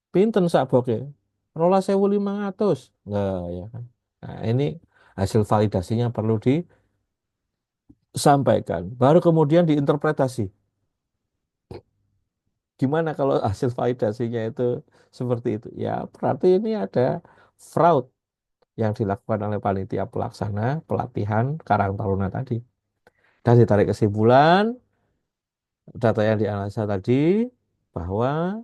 Pinten sak boke? 12.500. Nggak ya kan. Nah, ini hasil validasinya perlu disampaikan. Baru kemudian diinterpretasi. Gimana kalau hasil validasinya itu seperti itu? Ya, berarti ini ada fraud yang dilakukan oleh panitia pelaksana pelatihan Karang Taruna tadi. Dan ditarik kesimpulan, data yang dianalisa tadi, bahwa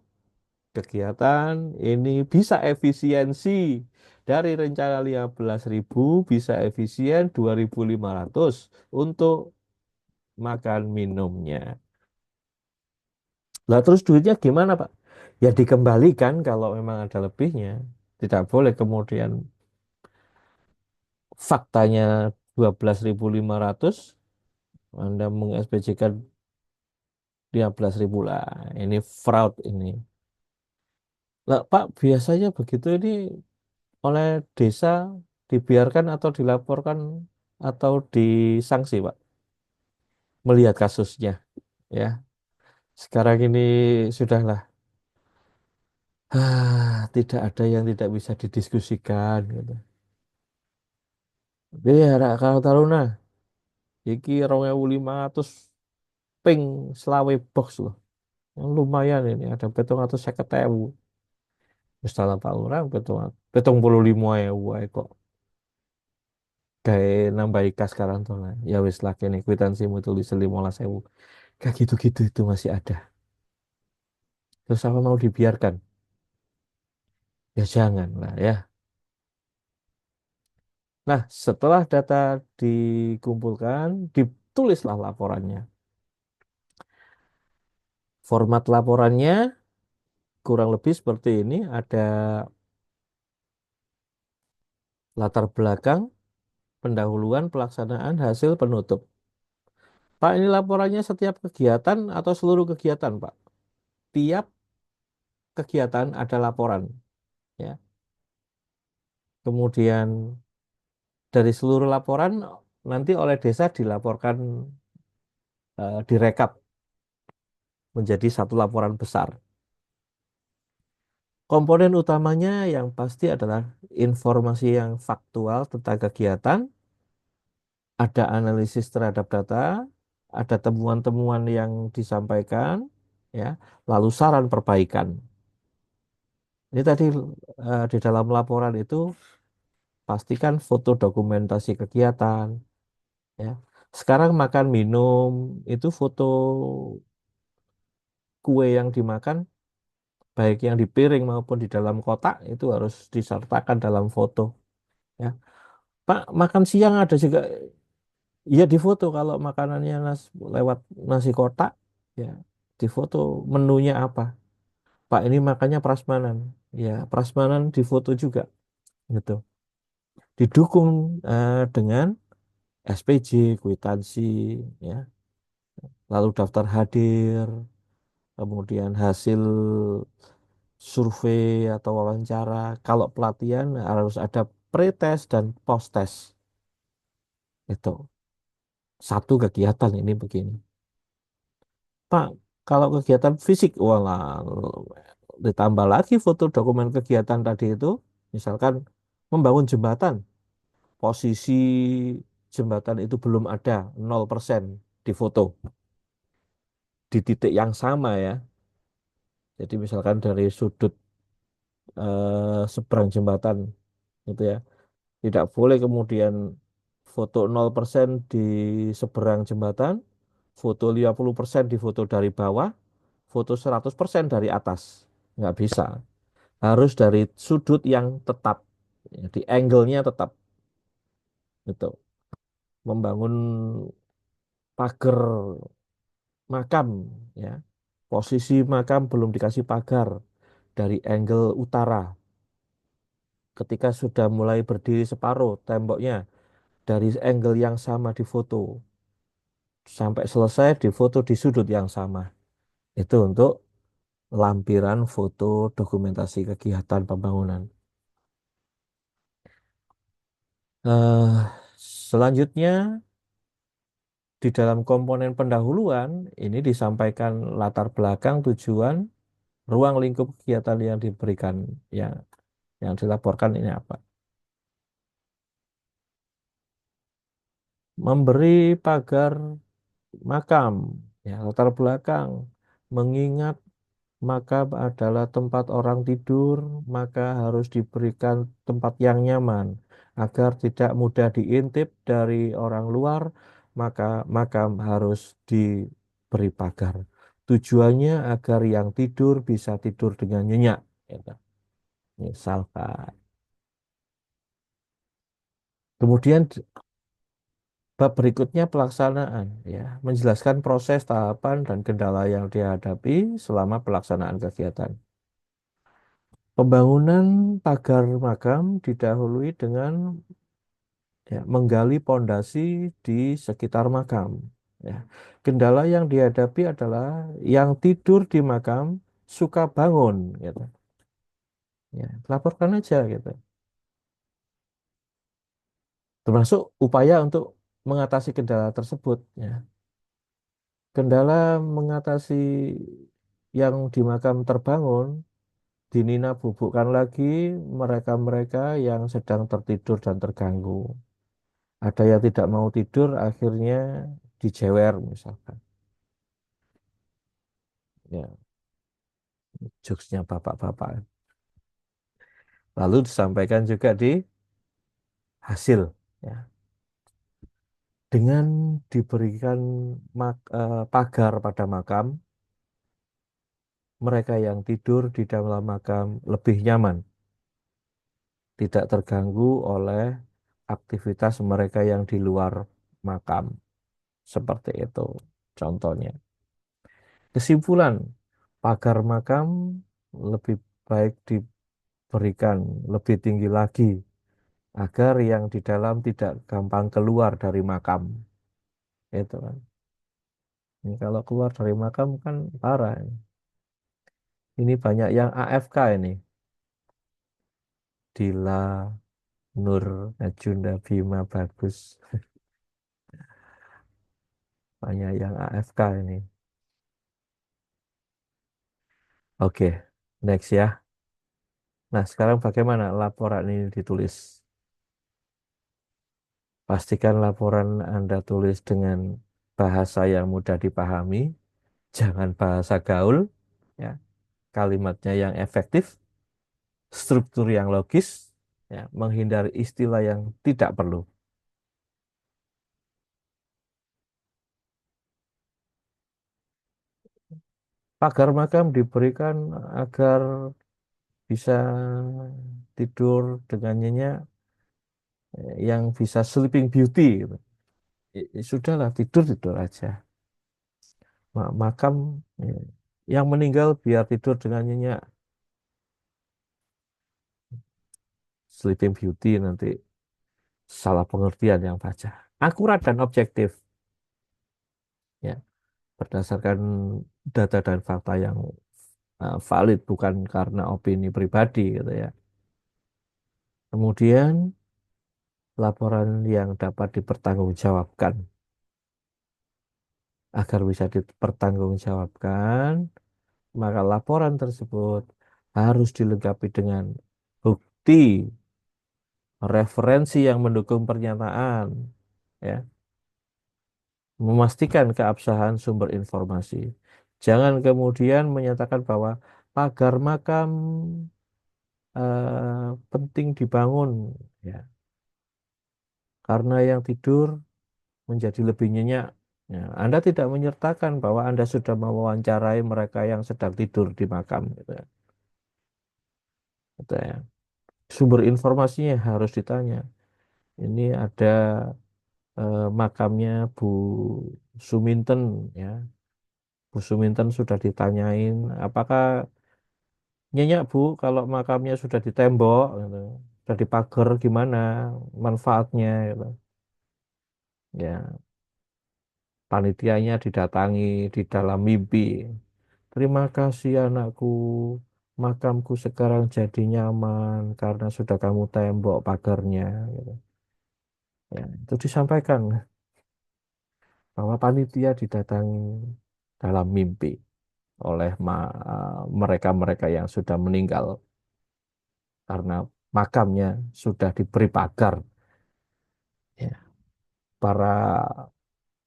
kegiatan ini bisa efisiensi dari rencana 15.000 bisa efisien 2.500 untuk makan minumnya. Lah terus duitnya gimana, Pak? Ya dikembalikan kalau memang ada lebihnya. Tidak boleh kemudian faktanya 12.500 Anda meng-SPJ-kan 15.000 lah. Ini fraud ini. Lah Pak, biasanya begitu ini oleh desa dibiarkan atau dilaporkan atau disanksi, Pak, melihat kasusnya ya. Sekarang ini sudahlah, tidak ada yang tidak bisa didiskusikan gitu. Jadi ya kalau taruna iki 2.500 ping selawe box loh. Lumayan ini ada petung atau 50.000. Wis salah Pak Lurah petung 55.000 ae kok. Kayak nambah kas sekarang tuh lah. Ya wis lah kene kwitansimu tulis 15.000. Kayak gitu-gitu itu masih ada. Terus apa mau dibiarkan? Ya jangan lah ya. Nah, setelah data dikumpulkan, ditulislah laporannya. Format laporannya kurang lebih seperti ini. Ada latar belakang, pendahuluan, pelaksanaan, hasil, penutup. Pak, ini laporannya setiap kegiatan atau seluruh kegiatan, Pak? Tiap kegiatan ada laporan, ya. Kemudian dari seluruh laporan nanti oleh desa dilaporkan, direkap menjadi satu laporan besar. Komponen utamanya yang pasti adalah informasi yang faktual tentang kegiatan, ada analisis terhadap data, ada temuan-temuan yang disampaikan, ya, lalu saran perbaikan. Ini tadi di dalam laporan itu pastikan foto dokumentasi kegiatan, ya. Sekarang makan minum itu foto kue yang dimakan, baik yang di piring maupun di dalam kotak itu harus disertakan dalam foto, ya. Pak, makan siang ada juga, ya difoto kalau makanannya lewat nasi kotak, ya difoto menunya apa. Pak, ini makannya prasmanan, ya prasmanan difoto juga, gitu. Didukung dengan SPJ, kwitansi, ya, lalu daftar hadir, kemudian hasil survei atau wawancara. Kalau pelatihan harus ada pre-test dan post-test. Itu satu kegiatan ini begini. Pak, kalau kegiatan fisik, walah, ditambah lagi foto dokumen kegiatan tadi itu, misalkan membangun jembatan, posisi jembatan itu belum ada, 0% di foto, di titik yang sama ya. Jadi misalkan dari sudut seberang jembatan gitu ya. Tidak boleh kemudian foto 0% di seberang jembatan, foto 50% di foto dari bawah, foto 100% dari atas. Nggak bisa. Harus dari sudut yang tetap. Ya, di angle-nya tetap. Gitu. Membangun pagar makam. Ya. Posisi makam belum dikasih pagar dari angle utara. Ketika sudah mulai berdiri separuh temboknya dari angle yang sama di foto. Sampai selesai difoto di sudut yang sama. Itu untuk lampiran foto dokumentasi kegiatan pembangunan. Eh, Selanjutnya di dalam komponen pendahuluan ini disampaikan latar belakang, tujuan, ruang lingkup kegiatan yang diberikan, yang dilaporkan ini apa. Memberi pagar makam, ya latar belakang, mengingat makam adalah tempat orang tidur, maka harus diberikan tempat yang nyaman agar tidak mudah diintip dari orang luar, maka makam harus diberi pagar. Tujuannya agar yang tidur bisa tidur dengan nyenyak, gitu. Misalkan. Kemudian bab berikutnya pelaksanaan, ya, menjelaskan proses, tahapan, dan kendala yang dihadapi selama pelaksanaan kegiatan. Pembangunan pagar makam didahului dengan, ya, menggali pondasi di sekitar makam. Ya. Kendala yang dihadapi adalah yang tidur di makam suka bangun, gitu. Ya, laporkan aja gitu. Termasuk upaya untuk mengatasi kendala tersebut. Ya. Kendala mengatasi yang di makam terbangun, dinina bubukkan lagi mereka-mereka yang sedang tertidur dan terganggu. Ada yang tidak mau tidur, akhirnya dijewer misalkan. Ya, jokesnya bapak-bapak. Lalu disampaikan juga di hasil. Ya. Dengan diberikan pagar pada makam, mereka yang tidur di dalam makam lebih nyaman, tidak terganggu oleh aktivitas mereka yang di luar makam. Seperti itu contohnya. Kesimpulan, pagar makam lebih baik diberikan lebih tinggi lagi agar yang di dalam tidak gampang keluar dari makam. Itu kan. Ini kalau keluar dari makam kan parah. Ini banyak yang AFK ini. Dila, Nur, Najunda, Bima, Bagus. Banyak yang AFK ini. Oke, next ya. Nah, sekarang bagaimana laporan ini ditulis? Pastikan laporan Anda tulis dengan bahasa yang mudah dipahami, jangan bahasa gaul, ya. Kalimatnya yang efektif, struktur yang logis, ya, menghindari istilah yang tidak perlu. Pagar makam diberikan agar bisa tidur dengan nyenyak, yang bisa sleeping beauty, gitu. Sudahlah tidur tidur aja. Makam, ya, yang meninggal biar tidur dengan nyenyak. Sleeping Beauty nanti salah pengertian yang baca. Akurat dan objektif, ya, berdasarkan data dan fakta yang valid, bukan karena opini pribadi gitu ya. Kemudian laporan yang dapat dipertanggungjawabkan. Agar bisa dipertanggungjawabkan, maka laporan tersebut harus dilengkapi dengan bukti, referensi yang mendukung pernyataan, ya, memastikan keabsahan sumber informasi. Jangan kemudian menyatakan bahwa pagar makam penting dibangun, ya, karena yang tidur menjadi lebih nyenyak. Ya, Anda tidak menyertakan bahwa Anda sudah mewawancarai mereka yang sedang tidur di makam, gitu ya. Gitu ya. Sumber informasinya harus ditanya. Ini ada makamnya Bu Suminten, ya. Bu Suminten sudah ditanyain, apakah nyenyak Bu kalau makamnya sudah ditembok, gitu. Sudah dipagar gimana manfaatnya, gitu. Ya, panitianya didatangi di dalam mimpi. Terima kasih anakku, makamku sekarang jadi nyaman karena sudah kamu tembok pagarnya, gitu. Ya, itu disampaikan bahwa panitia didatangi dalam mimpi oleh mereka-mereka yang sudah meninggal karena makamnya sudah diberi pagar. Ya, para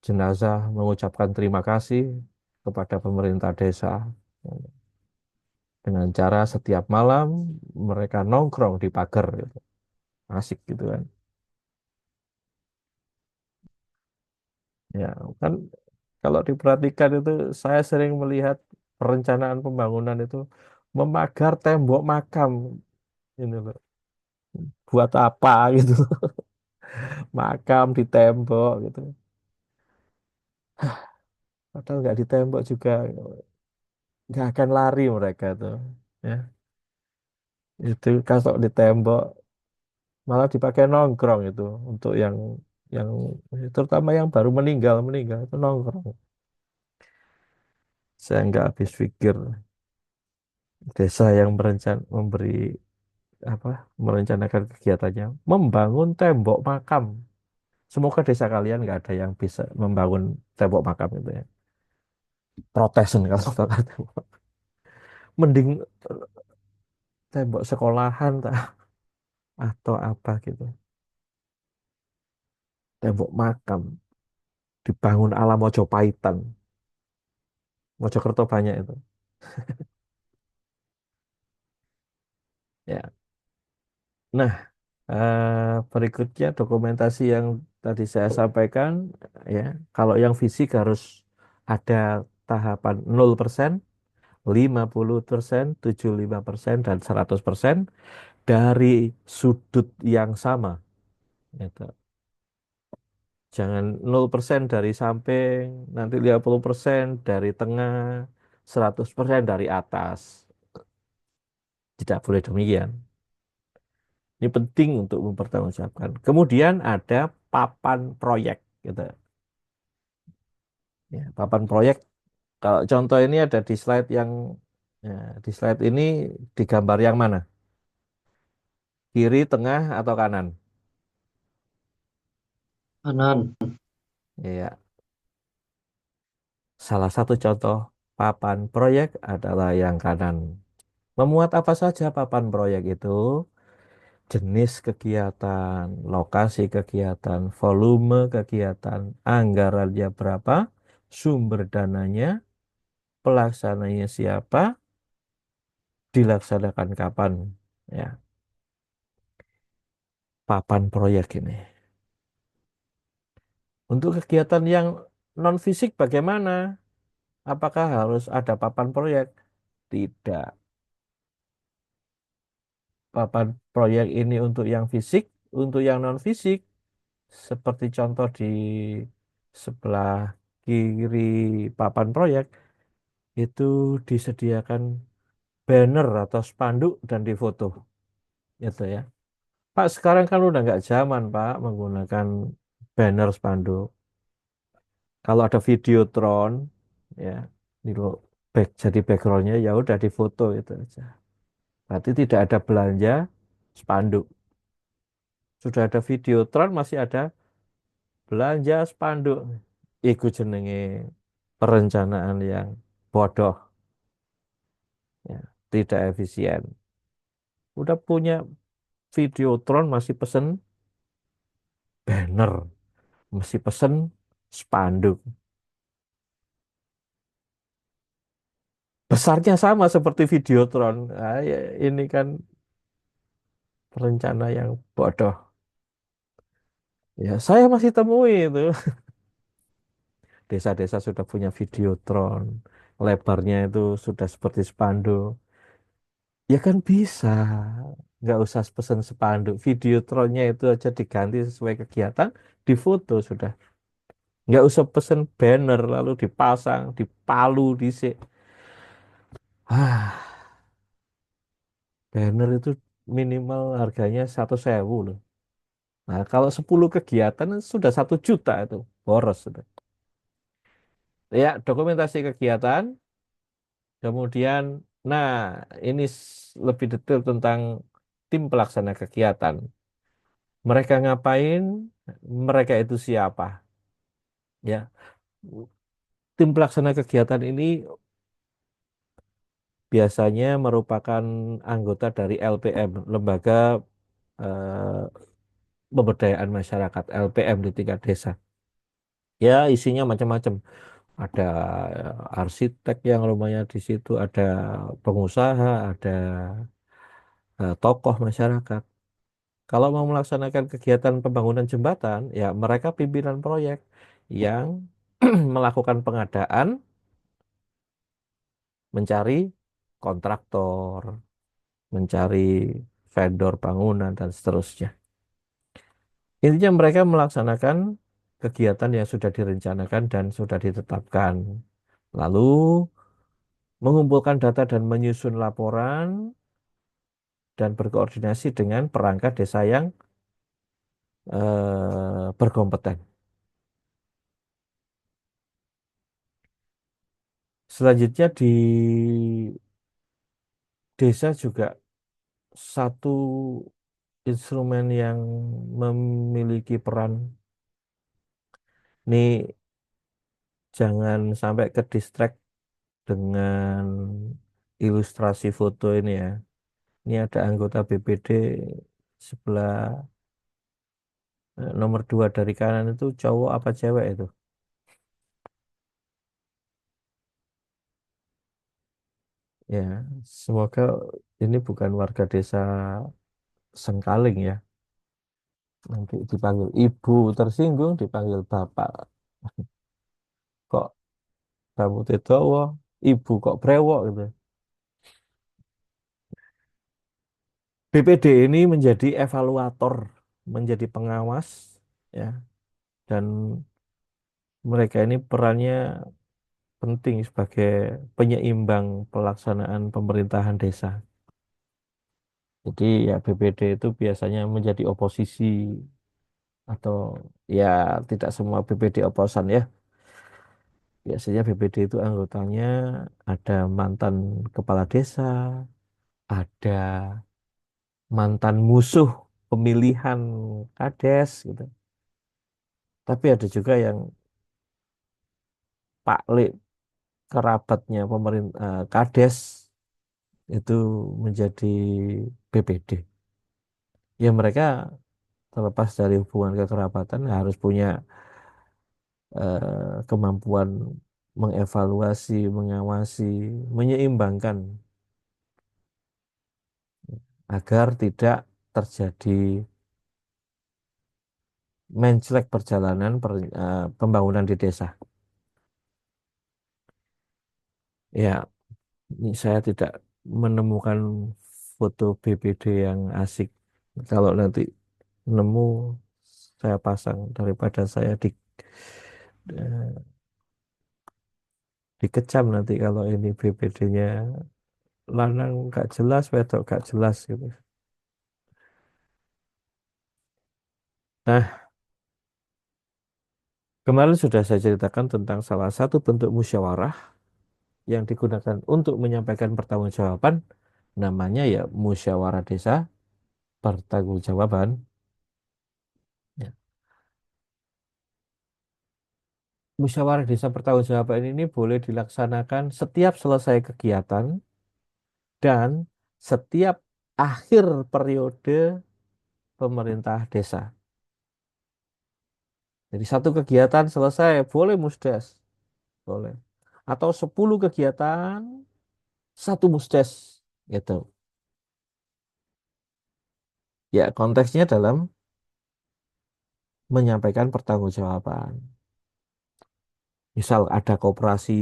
jenazah mengucapkan terima kasih kepada pemerintah desa, ya, dengan cara setiap malam mereka nongkrong di pagar, gitu. Asik gitu kan. Ya, kan kalau diperhatikan itu saya sering melihat perencanaan pembangunan itu memagar tembok makam ini loh. Buat apa gitu? Makam di tembok gitu. Padahal nggak ditembok juga nggak akan lari mereka tuh. Ya, itu kalau ditembok malah dipakai nongkrong itu untuk yang terutama yang baru meninggal meninggal itu nongkrong. Saya nggak habis pikir desa yang memberi apa merencanakan kegiatannya membangun tembok makam. Semoga desa kalian nggak ada yang bisa membangun tembok makam itu ya. Protesan kalau bakal tembok. Mending tembok sekolahan atau apa gitu. Tembok makam dibangun ala Mojopahitan. Mojokerto banyak itu. Ya. Nah, berikutnya dokumentasi yang tadi saya sampaikan, ya. Kalau yang fisik harus ada tahapan 0%, 50%, 75%, dan 100% dari sudut yang sama. Gitu. Jangan 0% dari samping, nanti 50% dari tengah, 100% dari atas. Tidak boleh demikian. Ini penting untuk mempertanggungjawabkan. Kemudian ada papan proyek. Gitu. Ya, papan proyek, kalau contoh ini ada di slide yang, ya, di slide ini digambar yang mana? Kiri, tengah, atau kanan? Kanan. Ya, salah satu contoh papan proyek adalah yang kanan. Memuat apa saja papan proyek itu? Jenis kegiatan, lokasi kegiatan, volume kegiatan, anggarannya berapa, sumber dananya, pelaksananya siapa, dilaksanakan kapan. Ya, papan proyek ini. Untuk kegiatan yang non fisik bagaimana? Apakah harus ada papan proyek? Tidak. Papan proyek ini untuk yang fisik, untuk yang non fisik, seperti contoh di sebelah kiri papan proyek, itu disediakan banner atau spanduk dan difoto. Gitu ya. Pak, sekarang kan udah nggak zaman, Pak, menggunakan banner spanduk. Kalau ada videotron, ya, di jadi backgroundnya ya udah difoto itu aja. Berarti tidak ada belanja spanduk. Sudah ada videotron, masih ada belanja spanduk. Iku jenenge perencanaan yang bodoh, ya, tidak efisien. Udah punya videotron masih pesen banner, masih pesen spanduk. Besarnya sama seperti videotron. Ah, ya, ini kan rencana yang bodoh. Ya, saya masih temui itu. Desa-desa sudah punya videotron. Lebarnya itu sudah seperti spanduk. Ya kan bisa. Nggak usah pesen spanduk. Videotronnya itu aja diganti sesuai kegiatan. Difoto sudah. Nggak usah pesen banner lalu dipasang, dipalu, Ah, banner itu minimal harganya 1.000 loh. Nah, kalau 10 kegiatan sudah 1 juta itu. Boros sudah. Ya, dokumentasi kegiatan. Kemudian, nah, ini lebih detail tentang tim pelaksana kegiatan. Mereka ngapain? Mereka itu siapa? Ya, tim pelaksana kegiatan ini biasanya merupakan anggota dari LPM, Lembaga eh, Pemberdayaan Masyarakat (LPM) di tingkat desa. Ya, isinya macam-macam. Ada arsitek yang rumahnya di situ, ada pengusaha, ada tokoh masyarakat. Kalau mau melaksanakan kegiatan pembangunan jembatan, ya mereka pimpinan proyek yang melakukan pengadaan, mencari kontraktor, mencari vendor bangunan, dan seterusnya. Intinya mereka melaksanakan kegiatan yang sudah direncanakan dan sudah ditetapkan. Lalu mengumpulkan data dan menyusun laporan dan berkoordinasi dengan perangkat desa yang berkompeten. Selanjutnya di desa juga satu instrumen yang memiliki peran, ini jangan sampai ke distract dengan ilustrasi foto ini ya. Ini ada anggota BPD sebelah nomor 2 dari kanan itu cowok apa cewek itu? Ya, semoga ini bukan warga desa Sengkaling ya. Nanti dipanggil ibu, tersinggung dipanggil bapak. Kok kamu Tedowo? ibu kok brewok gitu. BPD ini menjadi evaluator, menjadi pengawas, ya, dan mereka ini perannya penting sebagai penyeimbang pelaksanaan pemerintahan desa. Jadi ya BPD itu biasanya menjadi oposisi atau ya tidak semua BPD oposan ya. Biasanya BPD itu anggotanya ada mantan kepala desa, ada mantan musuh pemilihan kades gitu. Tapi ada juga yang paklik kerabatnya pemerintah kades itu menjadi BPD. Ya mereka terlepas dari hubungan kekerabatan harus punya kemampuan mengevaluasi, mengawasi, menyeimbangkan agar tidak terjadi menclek perjalanan pembangunan di desa. Ya, ini saya tidak menemukan foto BPD yang asik. Kalau nanti nemu, saya pasang daripada saya dikecam nanti kalau ini BPD-nya lanang gak jelas, wedok gak jelas gitu. Nah, kemarin sudah saya ceritakan tentang salah satu bentuk musyawarah yang digunakan untuk menyampaikan pertanggungjawaban, namanya ya musyawarah desa pertanggungjawaban. Ya. Musyawarah desa pertanggungjawaban ini boleh dilaksanakan setiap selesai kegiatan dan setiap akhir periode pemerintah desa. Jadi satu kegiatan selesai, boleh musdes, boleh. Atau 10 kegiatan, satu musdes, gitu. Ya, konteksnya dalam menyampaikan pertanggungjawaban. Misal ada koperasi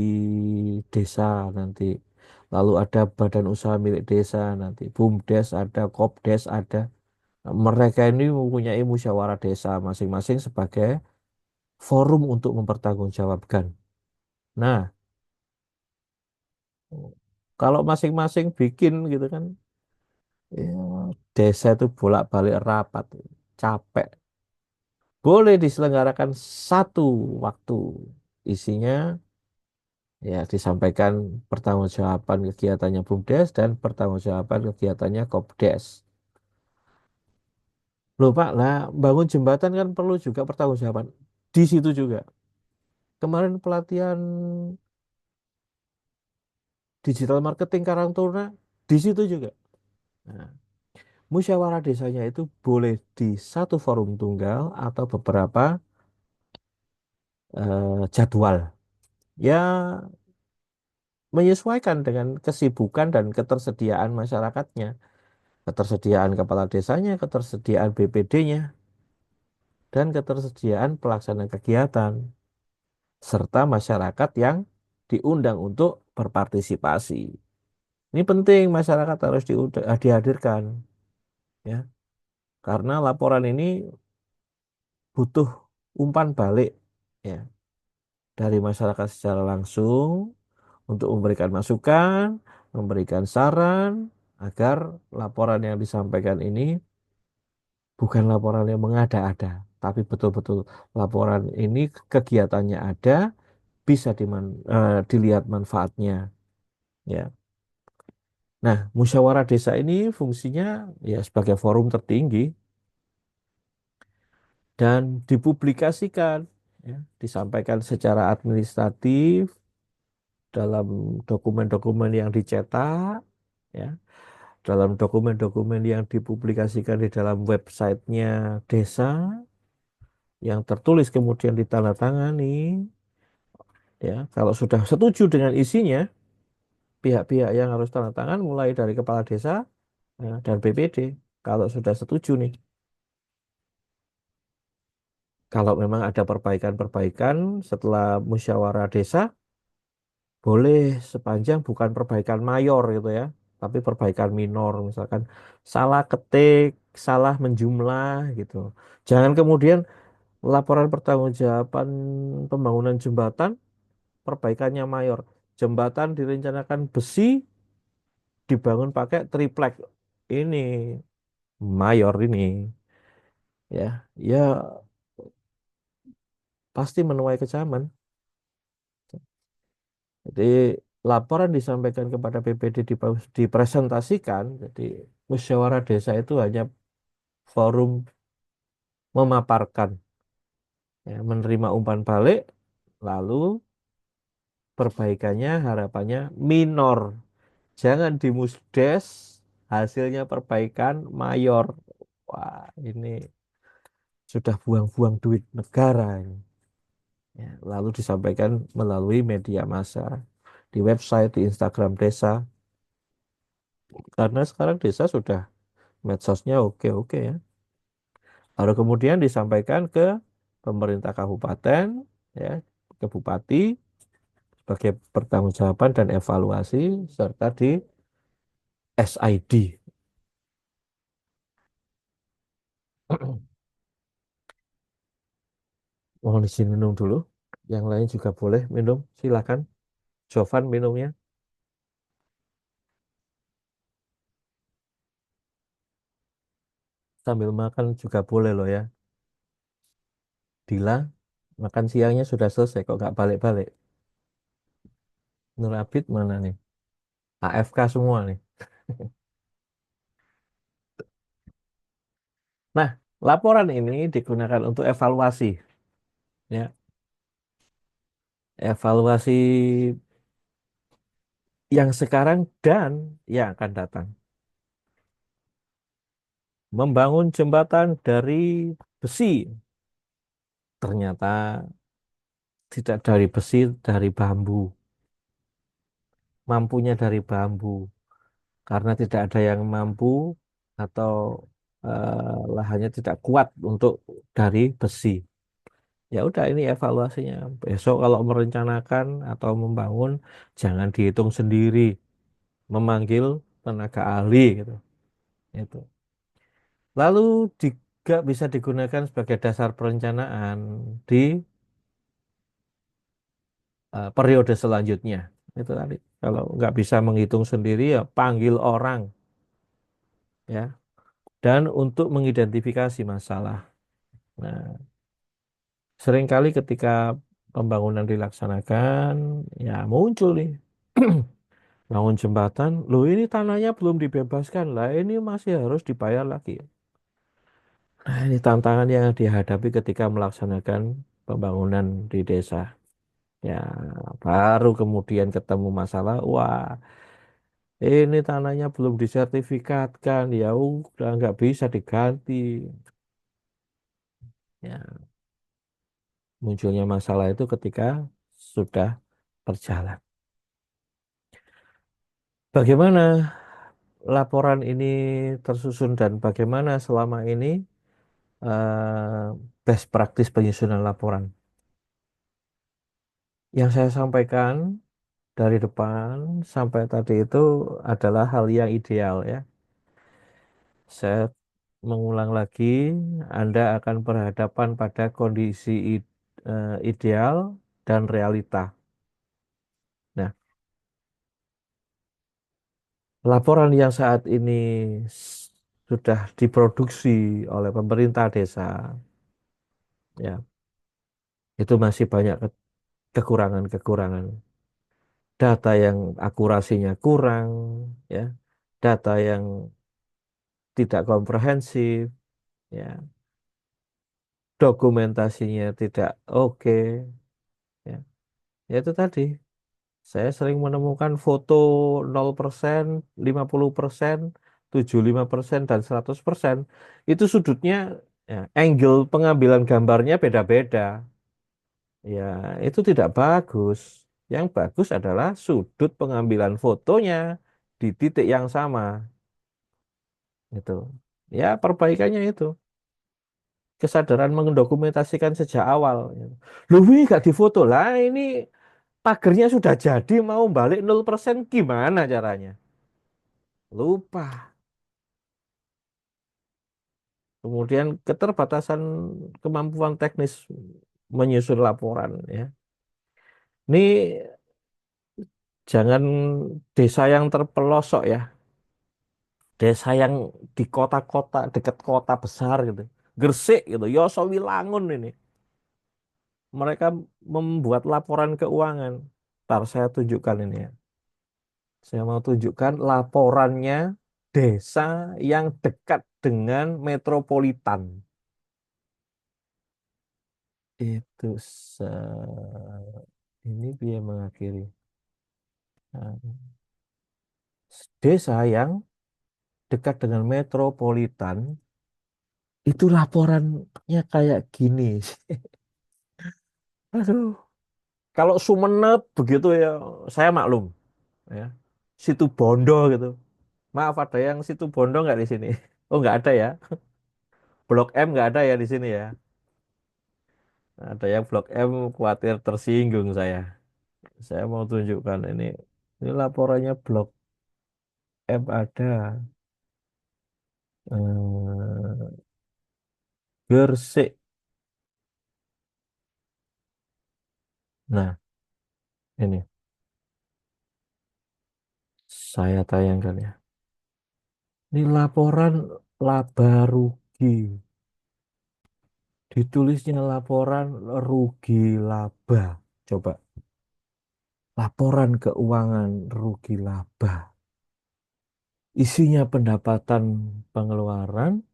desa nanti, lalu ada badan usaha milik desa nanti, BUMDes ada, KOPDes ada. Nah, mereka ini mempunyai musyawarah desa masing-masing sebagai forum untuk mempertanggungjawabkan. Nah, kalau masing-masing bikin gitu kan, ya, desa itu bolak-balik rapat, capek. Boleh diselenggarakan satu waktu. Isinya ya disampaikan pertanggungjawaban kegiatannya BUMDes dan pertanggungjawaban kegiatannya KOPDes. Loh Pak, lah bangun jembatan kan perlu juga pertanggungjawaban. Di situ juga. Kemarin pelatihan digital marketing Karang Taruna di situ juga. Nah, musyawarah desanya itu boleh di satu forum tunggal atau beberapa jadwal. Ya menyesuaikan dengan kesibukan dan ketersediaan masyarakatnya. Ketersediaan kepala desanya, ketersediaan BPD-nya, dan ketersediaan pelaksana kegiatan, serta masyarakat yang diundang untuk berpartisipasi. Ini penting masyarakat harus dihadirkan, ya, karena laporan ini butuh umpan balik, ya, dari masyarakat secara langsung untuk memberikan masukan, memberikan saran agar laporan yang disampaikan ini bukan laporan yang mengada-ada, tapi betul-betul laporan ini kegiatannya ada, bisa dilihat manfaatnya. Ya. Nah, musyawarah desa ini fungsinya ya sebagai forum tertinggi dan dipublikasikan, ya, disampaikan secara administratif dalam dokumen-dokumen yang dicetak, ya, dalam dokumen-dokumen yang dipublikasikan di dalam websitenya desa, yang tertulis kemudian ditandatangani, ya, kalau sudah setuju dengan isinya, pihak-pihak yang harus tanda tangan mulai dari kepala desa, ya, dan BPD. Kalau sudah setuju nih, kalau memang ada perbaikan-perbaikan setelah musyawarah desa, boleh sepanjang bukan perbaikan mayor gitu ya, tapi perbaikan minor, misalkan salah ketik, salah menjumlah gitu. Jangan kemudian laporan pertanggungjawaban pembangunan jembatan, perbaikannya mayor. Jembatan direncanakan besi, dibangun pakai triplek. Ini mayor ini, ya, ya pasti menuai kecaman. Jadi laporan disampaikan kepada PPD dipresentasikan. Jadi musyawarah desa itu hanya forum memaparkan, ya, menerima umpan balik, lalu perbaikannya harapannya minor. Jangan dimusdes, hasilnya perbaikan mayor. Wah, ini sudah buang-buang duit negara ini. Ya, lalu disampaikan melalui media massa, di website, di Instagram desa. Karena sekarang desa sudah medsosnya oke-oke ya. Lalu kemudian disampaikan ke pemerintah kabupaten, ya, ke bupati sebagai pertanggungjawaban dan evaluasi serta di SID. Mohon izin minum dulu. Yang lain juga boleh minum. Silakan. Jovan minumnya. Sambil makan juga boleh loh ya. Dila, makan siangnya sudah selesai kok nggak balik-balik. Nur Abid mana nih? AFK semua nih. Nah, laporan ini digunakan untuk evaluasi. Ya, evaluasi yang sekarang dan yang akan datang. Membangun jembatan dari besi. Ternyata tidak dari besi, dari bambu. Mampunya dari bambu. Karena tidak ada yang mampu atau lahannya tidak kuat untuk dari besi. Ya udah ini evaluasinya. Besok kalau merencanakan atau membangun jangan dihitung sendiri, memanggil tenaga ahli gitu. Itu. Lalu juga bisa digunakan sebagai dasar perencanaan di periode selanjutnya. Itu tadi. Kalau nggak bisa menghitung sendiri ya panggil orang ya. Dan untuk mengidentifikasi masalah. Nah, seringkali ketika pembangunan dilaksanakan, ya muncul nih. Bangun jembatan, loh ini tanahnya belum dibebaskan, lah ini masih harus dibayar lagi. Nah, ini tantangan yang dihadapi ketika melaksanakan pembangunan di desa. Ya, baru kemudian ketemu masalah, wah ini tanahnya belum disertifikatkan, ya udah nggak bisa diganti. Ya, munculnya masalah itu ketika sudah berjalan. Bagaimana laporan ini tersusun dan bagaimana selama ini best practice penyusunan laporan? Yang saya sampaikan dari depan sampai tadi itu adalah hal yang ideal ya. Saya mengulang lagi, Anda akan berhadapan pada kondisi ideal dan realita. Nah, laporan yang saat ini sudah diproduksi oleh pemerintah desa, ya, itu masih banyak kekurangan-kekurangan. Data yang akurasinya kurang, ya, data yang tidak komprehensif, ya, dokumentasinya tidak oke, ya. Ya itu tadi, saya sering menemukan foto 0%, 50%, 75% dan 100%. Itu sudutnya, ya, angle pengambilan gambarnya beda-beda. Ya, itu tidak bagus. Yang bagus adalah sudut pengambilan fotonya di titik yang sama. Itu. Ya, perbaikannya itu. Kesadaran mendokumentasikan sejak awal. Lu ini gak difoto lah, ini Pagernya sudah jadi mau balik 0% gimana caranya? Lupa. Kemudian keterbatasan kemampuan teknis menyusun laporan ya. Ini jangan desa yang terpelosok ya. Desa yang di kota-kota, dekat kota besar gitu. Gresik gitu, Yoso Wilangun ini. Mereka membuat laporan keuangan. Ntar saya tunjukkan ini ya. Saya mau tunjukkan laporannya desa yang dekat dengan metropolitan. Itu se ini dia mengakhiri. Nah, desa yang dekat dengan metropolitan itu laporannya kayak gini. Aduh, kalau Sumenep begitu ya, saya maklum ya. Situ Bondo gitu. Maaf ada yang situ Bondo nggak di sini? Oh nggak ada ya. Blok M nggak ada ya di sini ya. Ada yang Blok M khawatir tersinggung saya. Saya mau tunjukkan ini. Ini laporannya Blok M ada. Gresik. Nah, ini saya tayangkan ya. Ini laporan laba rugi. Ditulisnya laporan rugi laba. Coba, laporan keuangan rugi laba. Isinya pendapatan pengeluaran,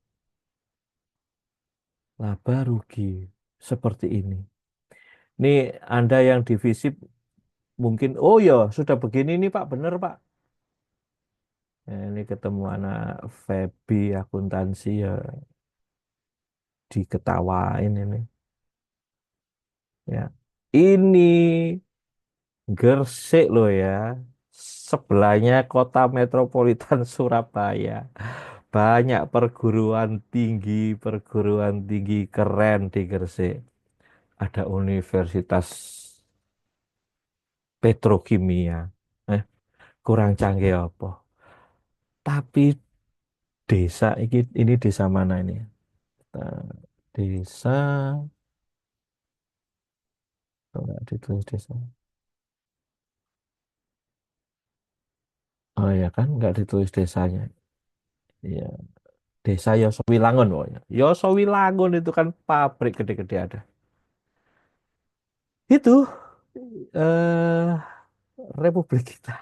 laba rugi. Seperti ini. Ini Anda yang divisip mungkin, oh ya sudah begini nih Pak, bener Pak. Nah, ini ketemu anak Febi akuntansi ya diketawain ini. Ya. Ini Gresik loh ya. Sebelahnya kota metropolitan Surabaya. Banyak perguruan tinggi keren di Gresik. Ada Universitas Petrokimia. Eh, kurang canggih apa? Tapi desa ini desa mana ini? Eh, Desa, enggak ditulis desa. Oh ya kan, nggak ditulis desanya. Iya, desa Yosowilangun pokoknya. Yosowilangun itu kan pabrik gede-gede ada. Itu eh Republik kita.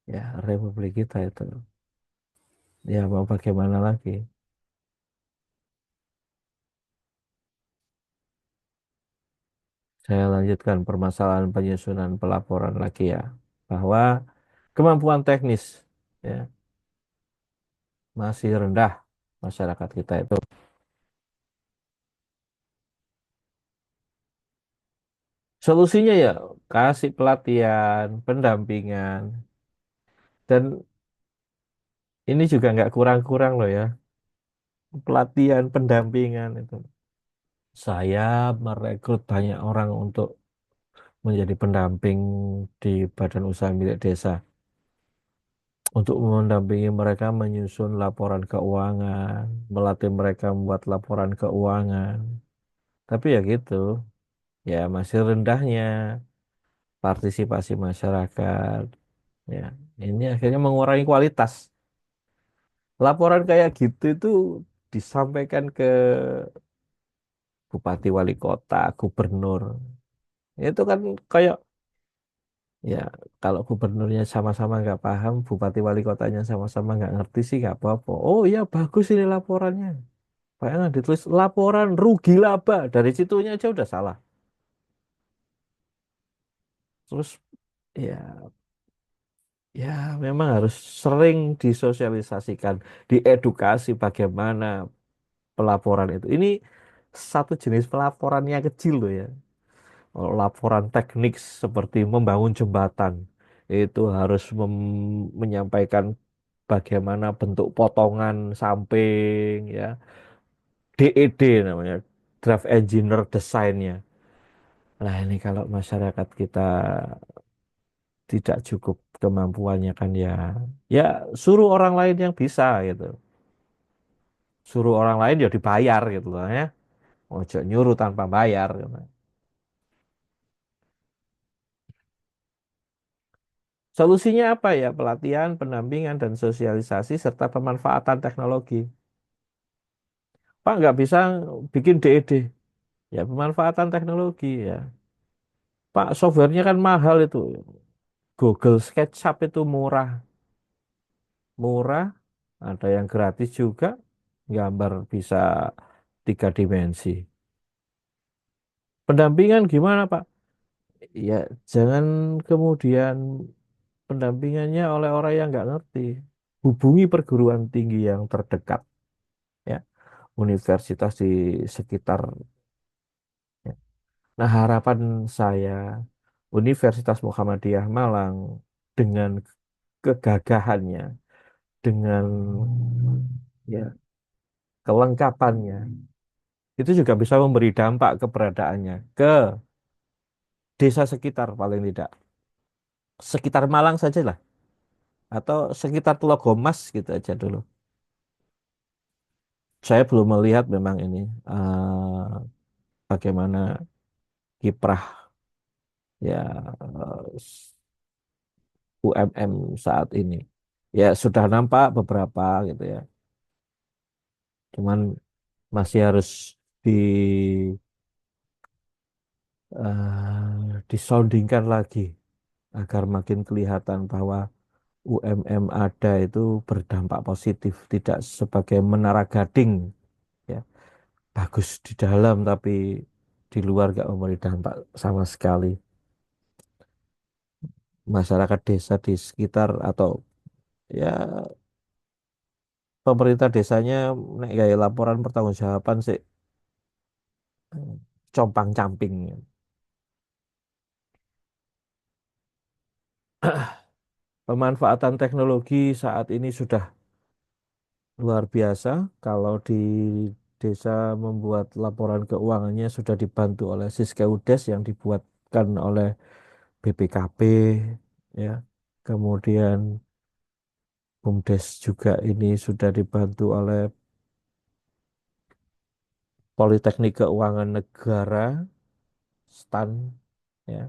Ya, Republik kita itu. Ya, mau bagaimana lagi? Saya lanjutkan permasalahan penyusunan pelaporan lagi ya. Bahwa kemampuan teknis ya masih rendah masyarakat kita itu. Solusinya ya kasih pelatihan, pendampingan, dan ini juga nggak kurang-kurang loh ya. Pelatihan, pendampingan itu. Saya merekrut banyak orang untuk menjadi pendamping di badan usaha milik desa. Untuk mendampingi mereka menyusun laporan keuangan, melatih mereka membuat laporan keuangan. Tapi ya gitu, ya masih rendahnya partisipasi masyarakat. Ya, ini akhirnya mengurangi kualitas. Laporan kayak gitu itu disampaikan ke bupati, wali kota, gubernur. Itu kan kayak ya kalau gubernurnya sama-sama nggak paham, bupati wali kotanya sama-sama nggak ngerti sih nggak apa-apa. Oh iya bagus ini laporannya. Bayangkan ditulis laporan rugi laba dari situnya aja udah salah. Terus ya ya memang harus sering disosialisasikan, diedukasi bagaimana pelaporan itu. Ini satu jenis pelaporan yang kecil loh ya. Kalau laporan teknik seperti membangun jembatan itu harus menyampaikan bagaimana bentuk potongan samping ya, DED namanya, draft engineer desainnya. Nah, ini kalau masyarakat kita tidak cukup kemampuannya kan ya, ya suruh orang lain yang bisa gitu. Suruh orang lain ya dibayar gitu loh ya. Ojo nyuruh tanpa bayar gitu. Solusinya apa ya? Pelatihan, pendampingan, dan sosialisasi serta pemanfaatan teknologi. Pak nggak bisa bikin DED. Ya pemanfaatan teknologi ya. Pak softwarenya kan mahal itu. Google SketchUp itu murah. Murah, ada yang gratis juga. Gambar bisa 3 dimensi. Pendampingan gimana Pak? Ya jangan kemudian pendampingannya oleh orang yang nggak ngerti. Hubungi perguruan tinggi yang terdekat. Ya, universitas di sekitar. Ya. Nah, harapan saya Universitas Muhammadiyah Malang dengan kegagahannya, dengan ya kelengkapannya, itu juga bisa memberi dampak keberadaannya ke desa sekitar paling tidak. Sekitar Malang saja lah, atau sekitar Telogomas gitu aja dulu. Saya belum melihat memang ini bagaimana kiprah ya UMM saat ini. Ya sudah nampak beberapa gitu ya. Cuman masih harus di disoundingkan lagi agar makin kelihatan bahwa UMM ada itu berdampak positif, tidak sebagai menara gading ya. Bagus di dalam tapi di luar gak memberi dampak sama sekali. Masyarakat desa di sekitar atau ya pemerintah desanya nek gawe laporan pertanggungjawaban sih compang-camping. Pemanfaatan teknologi saat ini sudah luar biasa. Kalau di desa membuat laporan keuangannya sudah dibantu oleh Siskeudes yang dibuatkan oleh BPKB, ya. Kemudian BUMDes juga ini sudah dibantu oleh Politeknik Keuangan Negara, STAN, ya,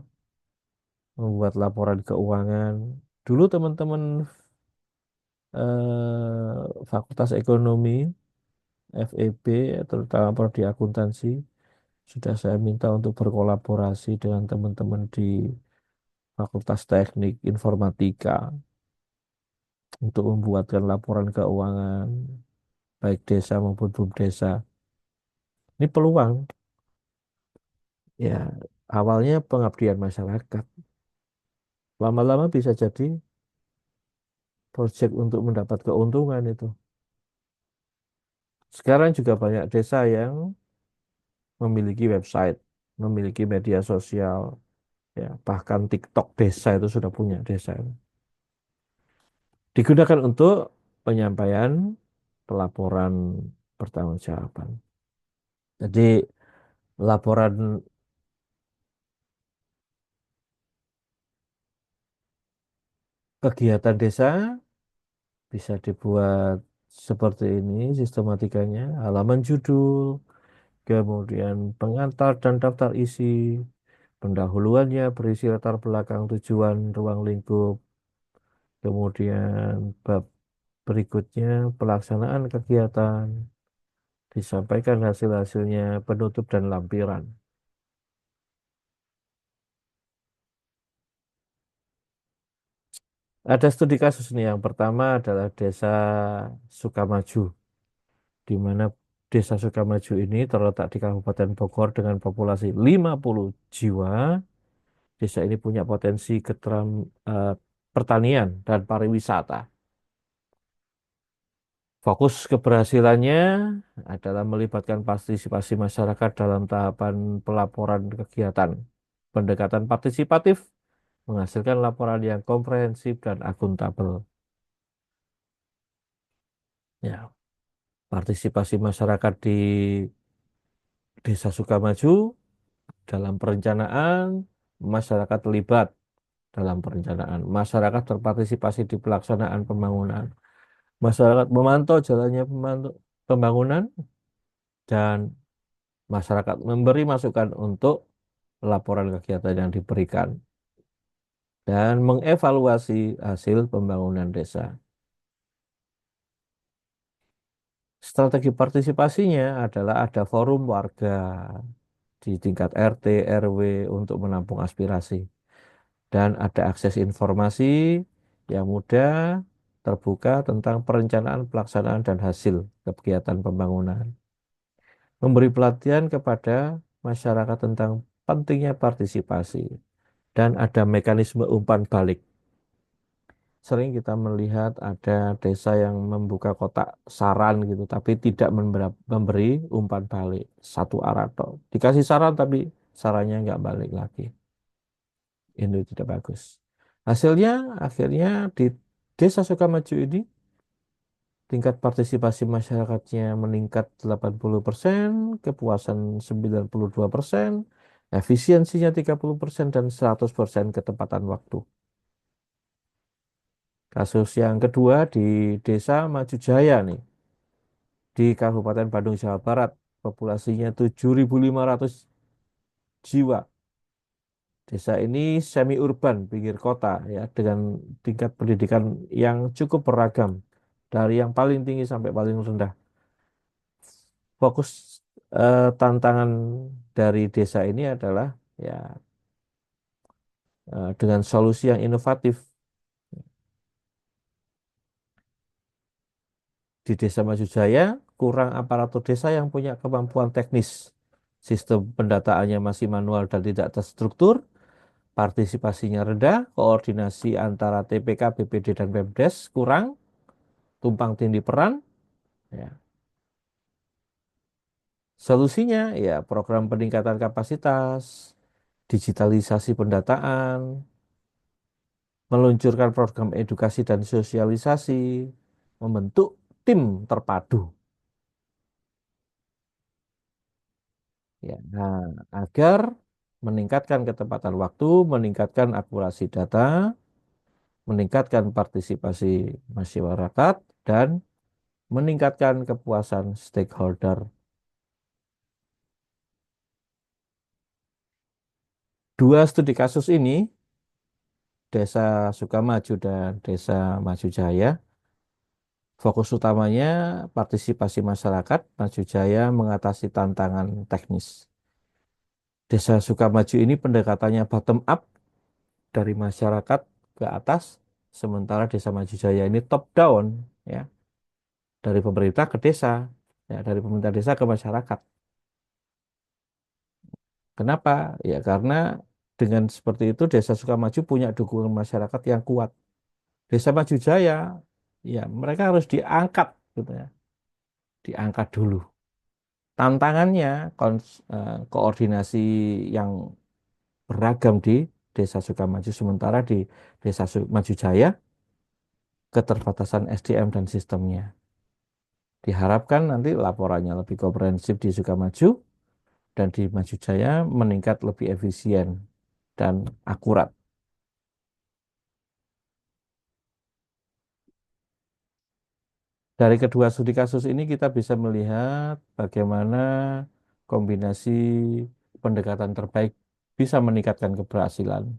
membuat laporan keuangan. Dulu teman-teman Fakultas Ekonomi, FEB, terutama prodi akuntansi, sudah saya minta untuk berkolaborasi dengan teman-teman di Fakultas Teknik Informatika untuk membuatkan laporan keuangan baik desa maupun BUMDesa. Ini peluang ya awalnya pengabdian masyarakat. Lama-lama bisa jadi proyek untuk mendapat keuntungan itu. Sekarang juga banyak desa yang memiliki website, memiliki media sosial, ya bahkan TikTok desa itu sudah punya desa. Digunakan untuk penyampaian pelaporan pertanggungjawaban. Jadi laporan kegiatan desa bisa dibuat seperti ini sistematikanya, halaman judul, kemudian pengantar dan daftar isi, pendahuluannya berisi latar belakang tujuan ruang lingkup, kemudian bab berikutnya pelaksanaan kegiatan, disampaikan hasil-hasilnya, penutup dan lampiran. Ada studi kasus nih. Yang pertama adalah Desa Sukamaju, di mana Desa Sukamaju ini terletak di Kabupaten Bogor dengan populasi 50 jiwa. Desa ini punya potensi eh, pertanian dan pariwisata. Fokus keberhasilannya adalah melibatkan partisipasi masyarakat dalam tahapan pelaporan kegiatan. Pendekatan partisipatif menghasilkan laporan yang komprehensif dan akuntabel. Ya, partisipasi masyarakat di Desa Sukamaju Dalam perencanaan, masyarakat terlibat dalam perencanaan. Masyarakat berpartisipasi di pelaksanaan pembangunan. Masyarakat memantau jalannya pembangunan dan masyarakat memberi masukan untuk laporan kegiatan yang diberikan dan mengevaluasi hasil pembangunan desa. Strategi partisipasinya adalah ada forum warga di tingkat RT, RW untuk menampung aspirasi dan ada akses informasi yang mudah, terbuka tentang perencanaan, pelaksanaan, dan hasil kegiatan pembangunan. Memberi pelatihan kepada masyarakat tentang pentingnya partisipasi dan ada mekanisme umpan balik. Sering kita melihat ada desa yang membuka kotak saran gitu, tapi tidak memberi umpan balik satu arah toh. Dikasih saran tapi sarannya nggak balik lagi. Itu tidak bagus. Hasilnya akhirnya di Desa Sukamaju ini tingkat partisipasi masyarakatnya meningkat 80%, kepuasan 92%, efisiensinya 30% dan 100% ketepatan waktu. Kasus yang kedua di Desa Maju Jaya nih, di Kabupaten Bandung, Jawa Barat, populasinya 7.500 jiwa. Desa ini semi urban, pinggir kota ya, dengan tingkat pendidikan yang cukup beragam, dari yang paling tinggi sampai paling rendah. Fokus tantangan dari desa ini adalah ya dengan solusi yang inovatif. Di Desa Maju Jaya, kurang aparatur desa yang punya kemampuan teknis. Sistem pendataannya masih manual dan tidak terstruktur, partisipasinya rendah, koordinasi antara TPK, BPD, dan Pemdes kurang, tumpang tindih peran. Ya. Solusinya ya program peningkatan kapasitas, digitalisasi pendataan, meluncurkan program edukasi dan sosialisasi, membentuk tim terpadu. Ya, nah, agar meningkatkan ketepatan waktu, meningkatkan akurasi data, meningkatkan partisipasi masyarakat, dan meningkatkan kepuasan stakeholder. Dua studi kasus ini, Desa Sukamaju dan Desa Maju Jaya, fokus utamanya partisipasi masyarakat. Maju Jaya mengatasi tantangan teknis. Desa Sukamaju ini pendekatannya bottom up dari masyarakat ke atas, sementara Desa Maju Jaya ini top down, ya, dari pemerintah ke desa, ya, dari pemerintah desa ke masyarakat. Kenapa? Ya karena dengan seperti itu Desa Sukamaju punya dukungan masyarakat yang kuat. Desa Maju Jaya, ya mereka harus diangkat, gitu ya, diangkat dulu. Tantangannya koordinasi yang beragam di Desa Sukamaju, sementara di Desa Maju Jaya keterbatasan SDM dan sistemnya. Diharapkan nanti laporannya lebih komprehensif di Sukamaju dan di Maju Jaya meningkat lebih efisien dan akurat. Dari kedua studi kasus ini kita bisa melihat bagaimana kombinasi pendekatan terbaik bisa meningkatkan keberhasilan.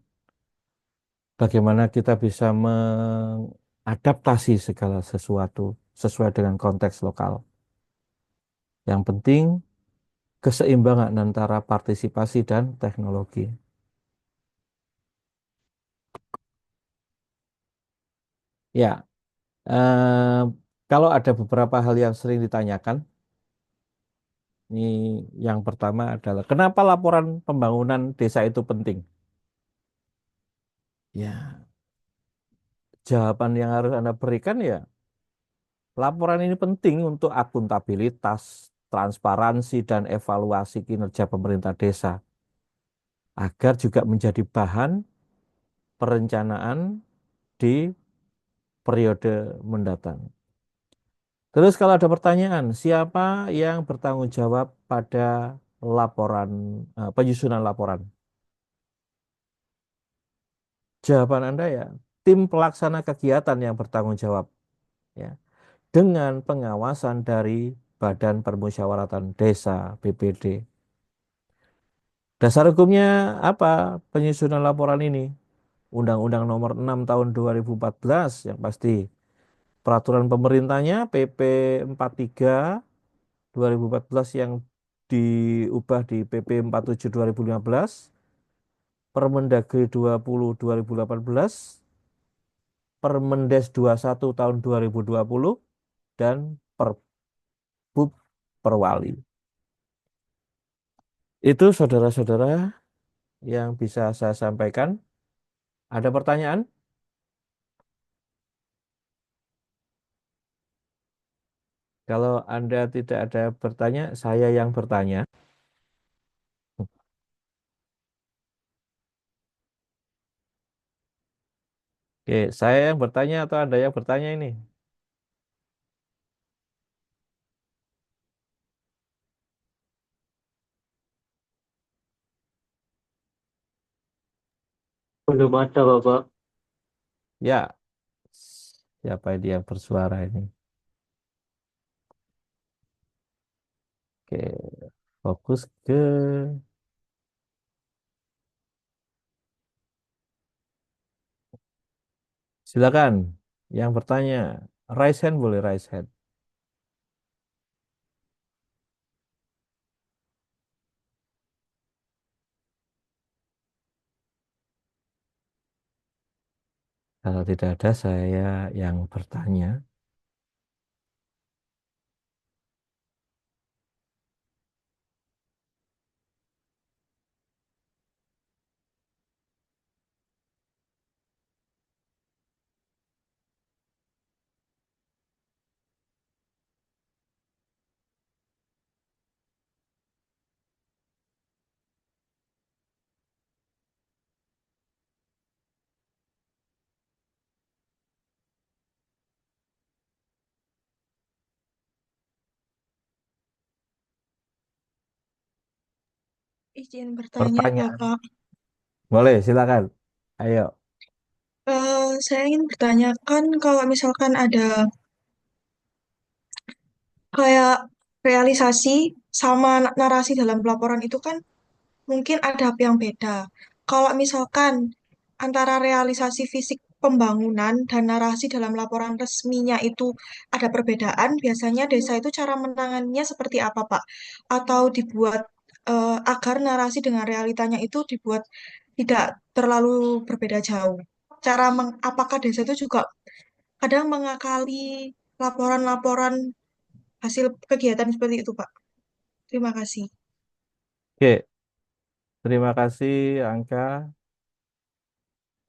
Bagaimana kita bisa mengadaptasi segala sesuatu sesuai dengan konteks lokal. Yang penting keseimbangan antara partisipasi dan teknologi. Ya, eh, kalau ada beberapa hal yang sering ditanyakan, ini yang pertama adalah kenapa laporan pembangunan desa itu penting? Ya, jawaban yang harus Anda berikan ya, laporan ini penting untuk akuntabilitas, transparansi, dan evaluasi kinerja pemerintah desa, agar juga menjadi bahan perencanaan di periode mendatang. Terus kalau ada pertanyaan, siapa yang bertanggung jawab pada laporan, penyusunan laporan? Jawaban Anda ya, tim pelaksana kegiatan yang bertanggung jawab, ya, dengan pengawasan dari Badan Permusyawaratan Desa BPD. Dasar hukumnya apa penyusunan laporan ini? Undang-Undang Nomor 6 Tahun 2014 yang pasti. Peraturan pemerintahnya PP 43 2014 yang diubah di PP 47 2015, Permendagri 20 2018, Permendes 21 tahun 2020, dan Perbub Perwali. Itu saudara-saudara yang bisa saya sampaikan. Ada pertanyaan? Kalau Anda tidak ada bertanya, saya yang bertanya. Oke, saya yang bertanya atau Anda yang bertanya ini? Belum ada, Bapak. Ya, siapa ini yang bersuara ini? Oke, fokus ke, silakan yang bertanya. Raise hand boleh raise hand. Kalau tidak ada, saya yang bertanya. Izin bertanya, Pertanyaan. Bapak. Boleh, silakan. Ayo. Saya ingin bertanyakan kalau misalkan ada kayak realisasi sama narasi dalam pelaporan itu kan mungkin ada yang beda. Kalau misalkan antara realisasi fisik pembangunan dan narasi dalam laporan resminya itu ada perbedaan, biasanya desa itu cara menanganinya seperti apa, Pak? Atau dibuat agar narasi dengan realitanya itu dibuat tidak terlalu berbeda jauh. Apakah desa itu juga kadang mengakali laporan-laporan hasil kegiatan seperti itu, Pak? Terima kasih. Oke, terima kasih Angka.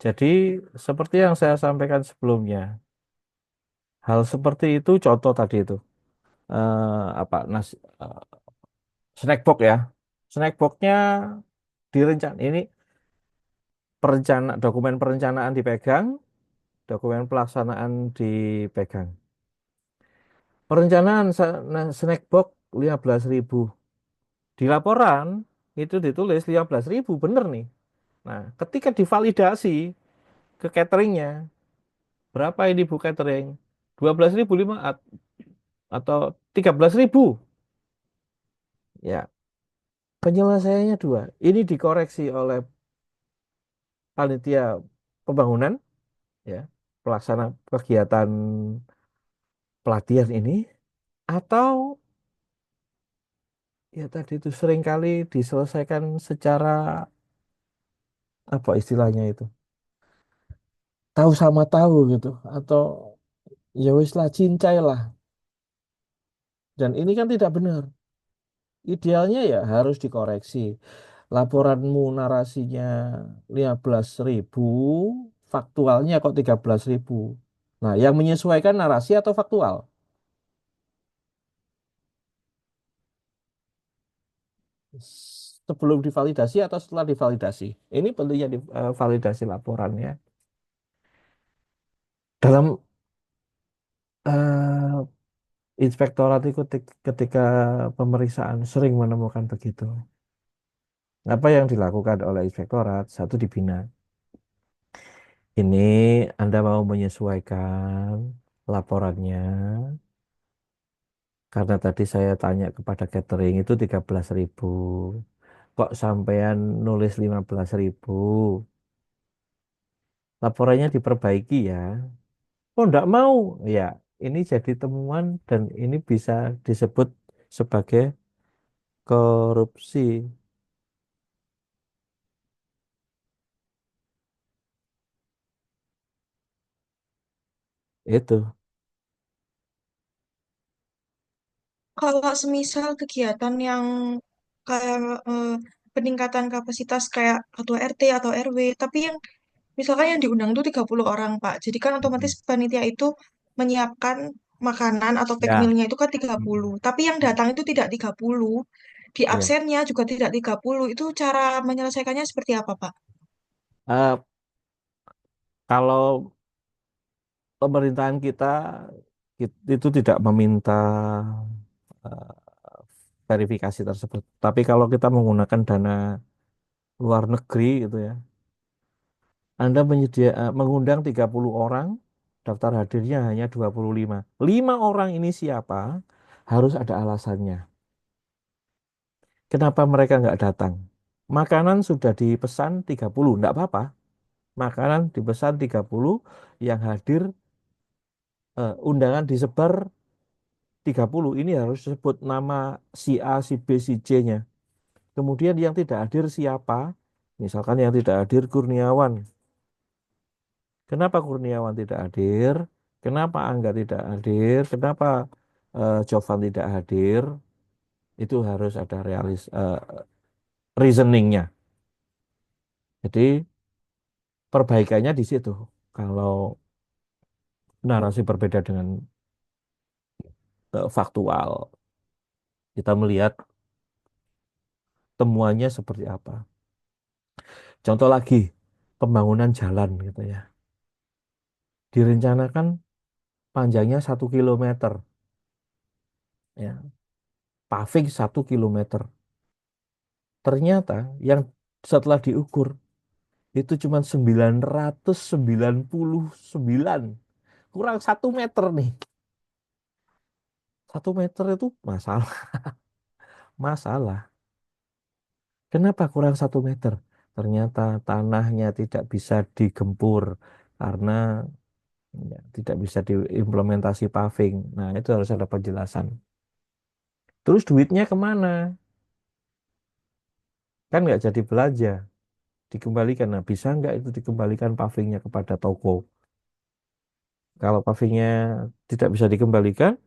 Jadi, seperti yang saya sampaikan sebelumnya, hal seperti itu contoh tadi itu. Apa snack box ya. Snack boxnya direncana ini dokumen perencanaan dipegang, dokumen pelaksanaan dipegang. Perencanaan snack box 15.000. Di laporan itu ditulis 15.000 bener nih. Nah, ketika divalidasi ke cateringnya, berapa ini Bu catering? 12.005 atau 13.000. Ya, penyelesaiannya dua. Ini dikoreksi oleh panitia pembangunan, ya, pelaksana kegiatan pelatihan ini, atau ya tadi itu seringkali diselesaikan secara apa istilahnya itu, tahu sama tahu gitu, atau ya wis lah cincai lah. Dan ini kan tidak benar. Idealnya ya harus dikoreksi. Laporanmu narasinya 15.000, faktualnya kok 13.000. Nah, yang menyesuaikan narasi atau faktual? Sebelum divalidasi atau setelah divalidasi? Ini pentingnya validasi laporannya. Dalam Inspektorat itu ketika pemeriksaan sering menemukan begitu. Apa yang dilakukan oleh inspektorat? Satu, dibina. Ini Anda mau menyesuaikan laporannya, karena tadi saya tanya kepada catering itu 13.000. Kok sampean nulis 15.000? Laporannya diperbaiki ya. Oh, enggak mau. Ya, ini jadi temuan dan ini bisa disebut sebagai korupsi. Itu. Kalau semisal kegiatan yang kayak peningkatan kapasitas kayak ketua RT atau RW, tapi yang misalkan yang diundang itu 30 orang, Pak. Jadi kan otomatis Mm-mm. panitia itu menyiapkan makanan atau pack Ya. meal-nya itu kan 30. Mm-mm. Tapi yang datang itu tidak 30. Di Ya. absennya juga tidak 30. Itu cara menyelesaikannya seperti apa, Pak? Eh, kalau pemerintahan kita itu tidak meminta eh, verifikasi tersebut. Tapi kalau kita menggunakan dana luar negeri gitu ya, Anda mengundang 30 orang, daftar hadirnya hanya 25. 5 orang ini siapa? Harus ada alasannya. Kenapa mereka nggak datang? Makanan sudah dipesan 30, nggak apa-apa. Makanan dipesan 30, yang hadir undangan disebar 30. Ini harus disebut nama si A, si B, si C-nya. Kemudian yang tidak hadir siapa? Misalkan yang tidak hadir Kurniawan. Kenapa Kurniawan tidak hadir? Kenapa Angga tidak hadir? Kenapa Jovan tidak hadir? Itu harus ada reasoningnya. Jadi perbaikannya di situ. Kalau narasi berbeda dengan faktual, kita melihat temuannya seperti apa. Contoh lagi, pembangunan jalan gitu ya. Direncanakan panjangnya 1 kilometer, ya, paving 1 kilometer. Ternyata yang setelah diukur itu cuma 999, kurang 1 meter nih. 1 meter itu masalah, masalah. Kenapa kurang 1 meter? Ternyata tanahnya tidak bisa digempur karena ya, tidak bisa diimplementasi paving. Nah, itu harus ada penjelasan. Terus duitnya kemana? Kan nggak jadi belanja, dikembalikan. Nah, bisa nggak itu dikembalikan pavingnya kepada toko? Kalau pavingnya tidak bisa dikembalikan,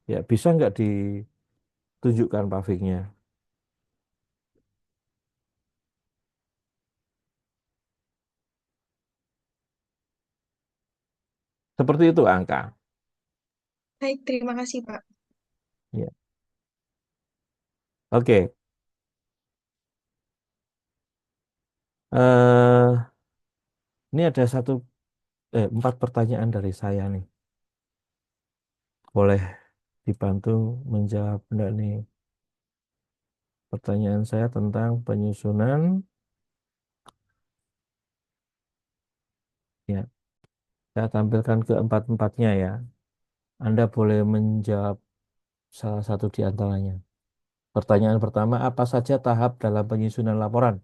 ya bisa nggak ditunjukkan pavingnya? Seperti itu angka. Baik, terima kasih, Pak. Ya. Oke. eh ini ada 4 pertanyaan dari saya nih. Boleh dibantu menjawab enggak nih? Pertanyaan saya tentang penyusunan. Ya, saya tampilkan keempat-empatnya ya. Anda boleh menjawab salah satu di antaranya. Pertanyaan pertama, apa saja tahap dalam penyusunan laporan?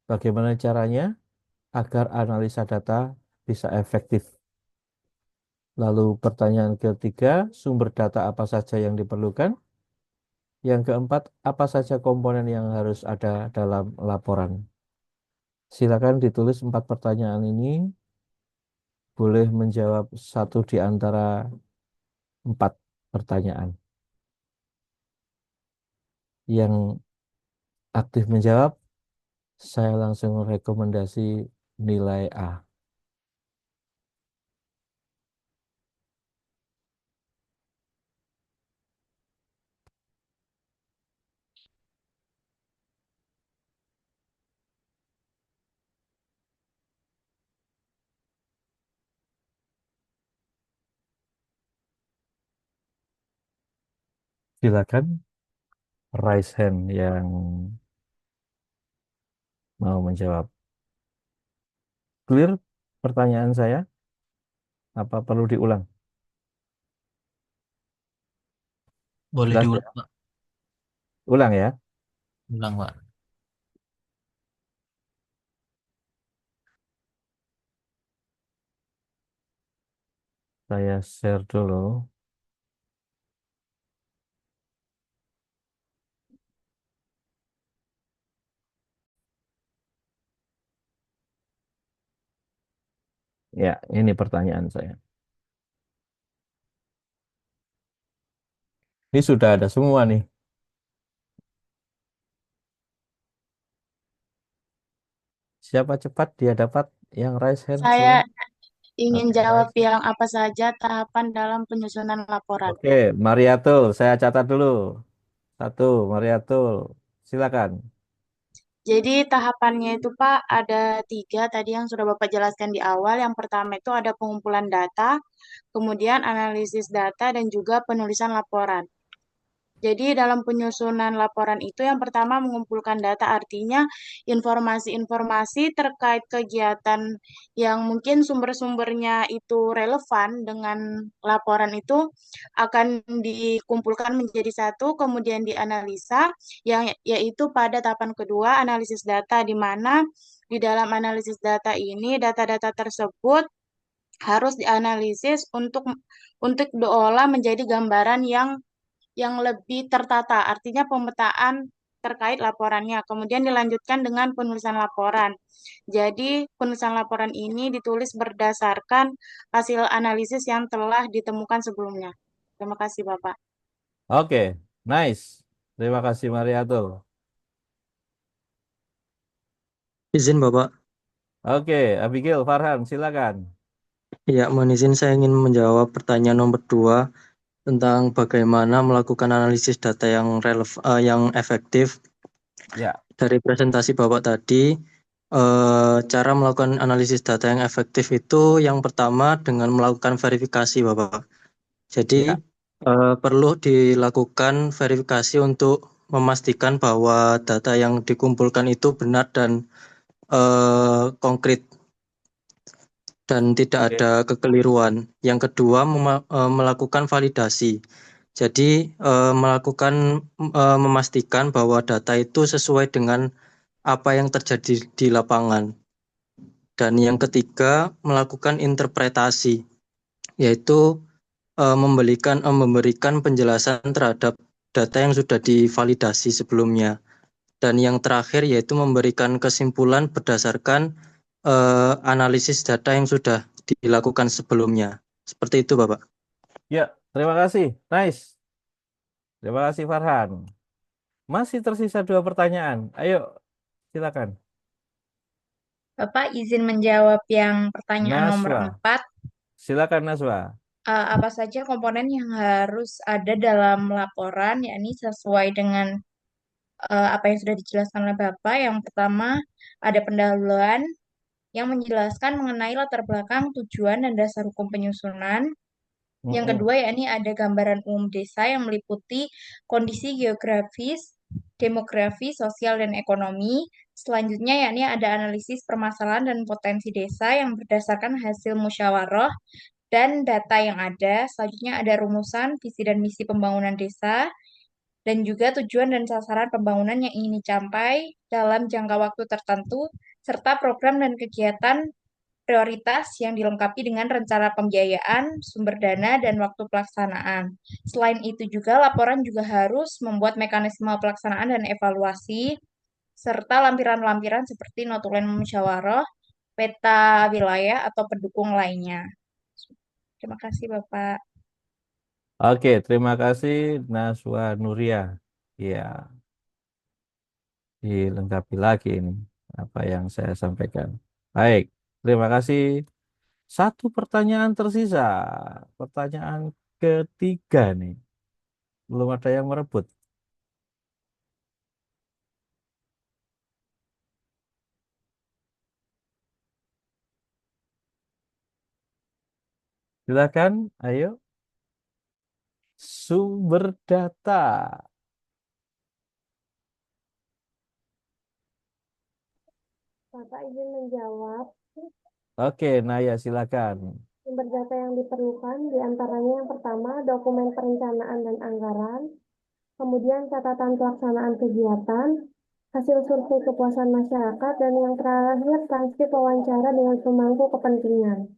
Bagaimana caranya agar analisa data bisa efektif? Lalu pertanyaan ketiga, sumber data apa saja yang diperlukan? Yang keempat, apa saja komponen yang harus ada dalam laporan? Silakan ditulis 4 pertanyaan ini, boleh menjawab satu di antara 4 pertanyaan. Yang aktif menjawab, saya langsung rekomendasi nilai A. Silakan raise hand yang mau menjawab. Clear pertanyaan saya? Apa perlu diulang? Boleh Jelas diulang, ya? Pak. Ulang ya. Ulang, Pak. Saya share dulu. Ya, ini pertanyaan saya. Ini sudah ada semua nih. Siapa cepat dia dapat yang raise hand Saya sini. ingin Oke, jawab raise hand. yang apa saja tahapan dalam penyusunan laporan. Oke, Mariatul, saya catat dulu. Satu, Mariatul. Silakan. Jadi tahapannya itu Pak ada tiga tadi yang sudah Bapak jelaskan di awal. Yang pertama itu ada pengumpulan data, kemudian analisis data, dan juga penulisan laporan. Jadi dalam penyusunan laporan itu yang pertama mengumpulkan data artinya informasi-informasi terkait kegiatan yang mungkin sumber-sumbernya itu relevan dengan laporan itu akan dikumpulkan menjadi satu kemudian dianalisa yang yaitu pada tahapan kedua analisis data di mana di dalam analisis data ini data-data tersebut harus dianalisis untuk diolah menjadi gambaran yang lebih tertata, artinya pemetaan terkait laporannya. Kemudian dilanjutkan dengan penulisan laporan. Jadi, penulisan laporan ini ditulis berdasarkan hasil analisis yang telah ditemukan sebelumnya. Terima kasih, Bapak. Oke, nice. Terima kasih Mariatul. Izin, Bapak. Oke, Abigail, Farhan, silakan. Ya, mohon izin saya ingin menjawab pertanyaan nomor 2 tentang bagaimana melakukan analisis data yang yang efektif. Ya, Dari presentasi Bapak tadi, cara melakukan analisis data yang efektif itu yang pertama dengan melakukan verifikasi, Bapak. Jadi, ya, perlu dilakukan verifikasi untuk memastikan bahwa data yang dikumpulkan itu benar dan konkret dan tidak oke. ada kekeliruan. Yang kedua, melakukan validasi. Jadi, memastikan bahwa data itu sesuai dengan apa yang terjadi di lapangan. Dan yang ketiga, melakukan interpretasi, yaitu memberikan penjelasan terhadap data yang sudah divalidasi sebelumnya. Dan yang terakhir yaitu memberikan kesimpulan berdasarkan analisis data yang sudah dilakukan sebelumnya. Seperti itu, Bapak. Ya, terima kasih. Nice. Terima kasih Farhan. Masih tersisa dua pertanyaan. Ayo, silakan. Bapak izin menjawab yang pertanyaan nomor Naswa, 4. silakan Naswa. Apa saja komponen yang harus ada dalam laporan, yakni sesuai dengan apa yang sudah dijelaskan oleh Bapak. Yang pertama, ada pendahuluan yang menjelaskan mengenai latar belakang, tujuan, dan dasar hukum penyusunan. Yang Mm-mm. kedua, yakni ada gambaran umum desa yang meliputi kondisi geografis, demografi, sosial, dan ekonomi. Selanjutnya, yakni ada analisis permasalahan dan potensi desa yang berdasarkan hasil musyawarah dan data yang ada. Selanjutnya, ada rumusan, visi dan misi pembangunan desa, dan juga tujuan dan sasaran pembangunan yang ingin dicapai dalam jangka waktu tertentu, serta program dan kegiatan prioritas yang dilengkapi dengan rencana pembiayaan, sumber dana, dan waktu pelaksanaan. Selain itu juga, laporan juga harus membuat mekanisme pelaksanaan dan evaluasi, serta lampiran-lampiran seperti notulen musyawarah, peta wilayah, atau pendukung lainnya. Terima kasih, Bapak. Oke, terima kasih Naswa Nuria. Ya, dilengkapi lagi ini apa yang saya sampaikan. Baik, terima kasih. Satu pertanyaan tersisa. Pertanyaan ketiga nih. Belum ada yang merebut. Silakan, ayo. Sumber data. Bapak izin menjawab. Oke, Naya silakan. Sumber data yang diperlukan diantaranya yang pertama dokumen perencanaan dan anggaran, kemudian catatan pelaksanaan kegiatan, hasil survei kepuasan masyarakat, dan yang terakhir transkrip wawancara dengan pemangku kepentingan.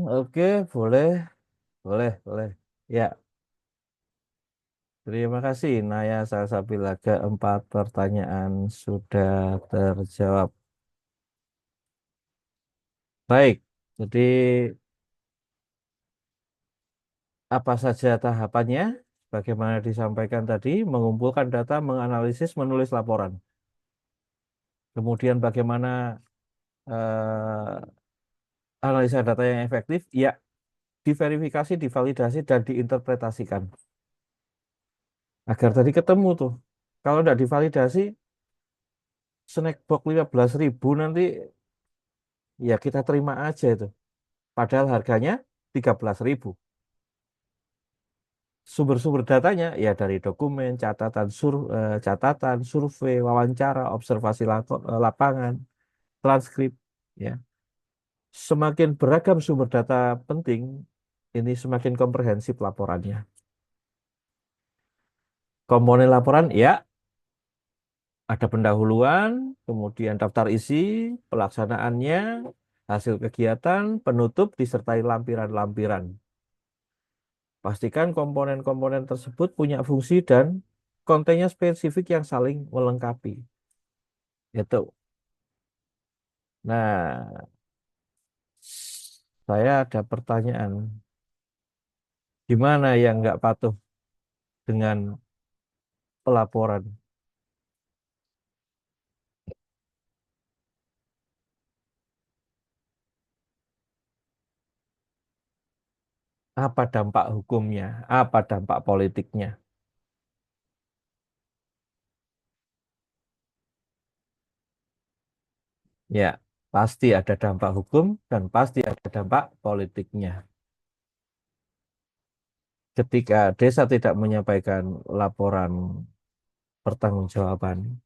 Oke, boleh, boleh, boleh. Ya, terima kasih Naya Salsabila. Keempat pertanyaan sudah terjawab. Baik, jadi apa saja tahapannya? Bagaimana disampaikan tadi, mengumpulkan data, menganalisis, menulis laporan. Kemudian bagaimana eh, analisa data yang efektif? Ya, diverifikasi, divalidasi, dan diinterpretasikan. Agar tadi ketemu tuh. Kalau tidak divalidasi, snack box 15.000 nanti ya kita terima aja itu. Padahal harganya 13.000. Sumber-sumber datanya ya dari dokumen, catatan, survei, wawancara, observasi lapangan, transkrip. Ya, semakin beragam sumber data penting, ini semakin komprehensif laporannya. Komponen laporan ya ada pendahuluan, kemudian daftar isi, pelaksanaannya, hasil kegiatan, penutup disertai lampiran-lampiran. Pastikan komponen-komponen tersebut punya fungsi dan kontennya spesifik yang saling melengkapi. Itu. Nah, saya ada pertanyaan. Gimana yang nggak patuh dengan pelaporan? Apa dampak hukumnya? Apa dampak politiknya? Ya, pasti ada dampak hukum dan pasti ada dampak politiknya. Ketika desa tidak menyampaikan laporan pertanggungjawaban,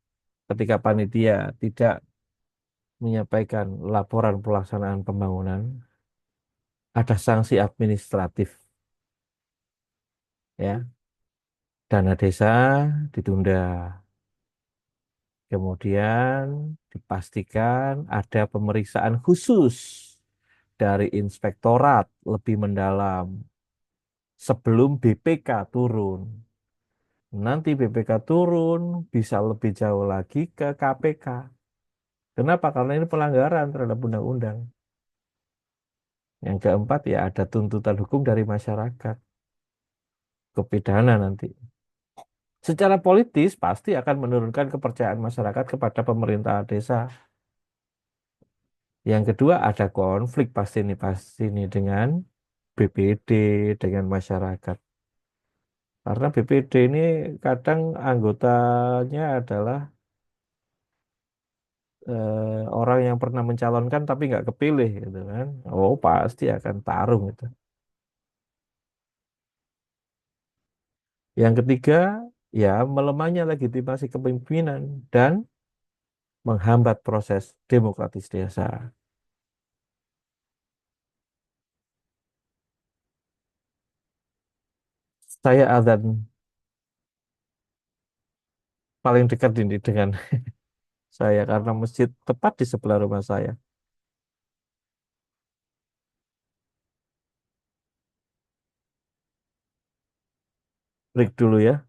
ketika panitia tidak menyampaikan laporan pelaksanaan pembangunan, ada sanksi administratif, ya. Dana desa ditunda. Kemudian dipastikan ada pemeriksaan khusus dari inspektorat lebih mendalam sebelum BPK turun. Nanti BPK turun bisa lebih jauh lagi ke KPK. Kenapa? Karena ini pelanggaran terhadap undang-undang. Yang keempat ya ada tuntutan hukum dari masyarakat ke pidana nanti. Secara politis pasti akan menurunkan kepercayaan masyarakat kepada pemerintah desa. Yang kedua ada konflik pasti ini dengan BPD dengan masyarakat. Karena BPD ini kadang anggotanya adalah orang yang pernah mencalonkan tapi nggak kepilih gitu kan. Oh pasti akan tarung itu. Yang ketiga ya melemahnya legitimasi kepemimpinan dan menghambat proses demokratis desa. Saya azan paling dekat ini dengan saya karena masjid tepat di sebelah rumah saya. Break dulu ya.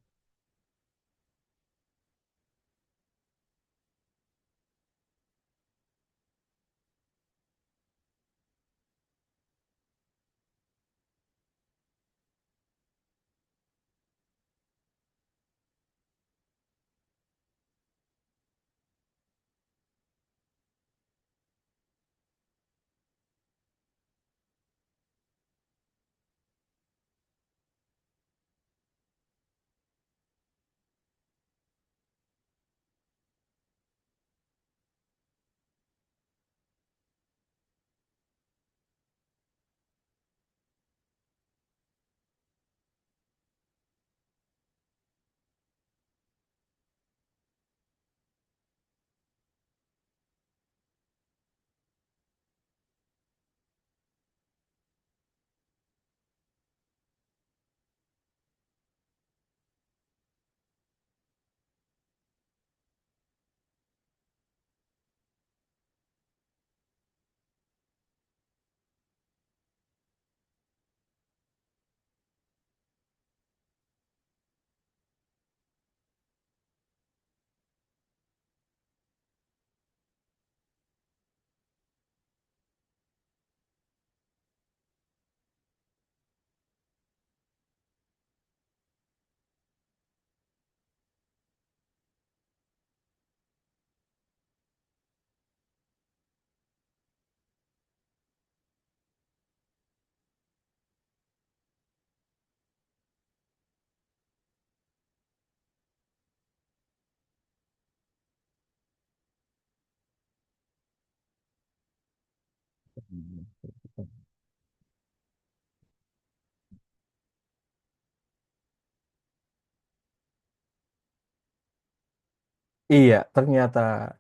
Iya, ternyata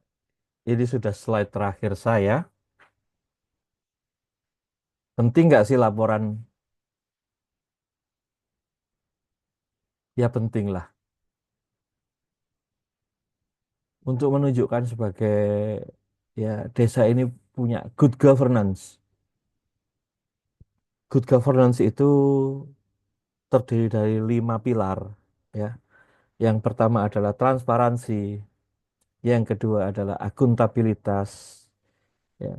ini sudah slide terakhir saya. Penting nggak sih laporan? Ya penting lah. Untuk menunjukkan sebagai ya desa ini punya good governance. Good governance itu terdiri dari 5 pilar. Ya, yang pertama adalah transparansi, yang kedua adalah akuntabilitas, ya.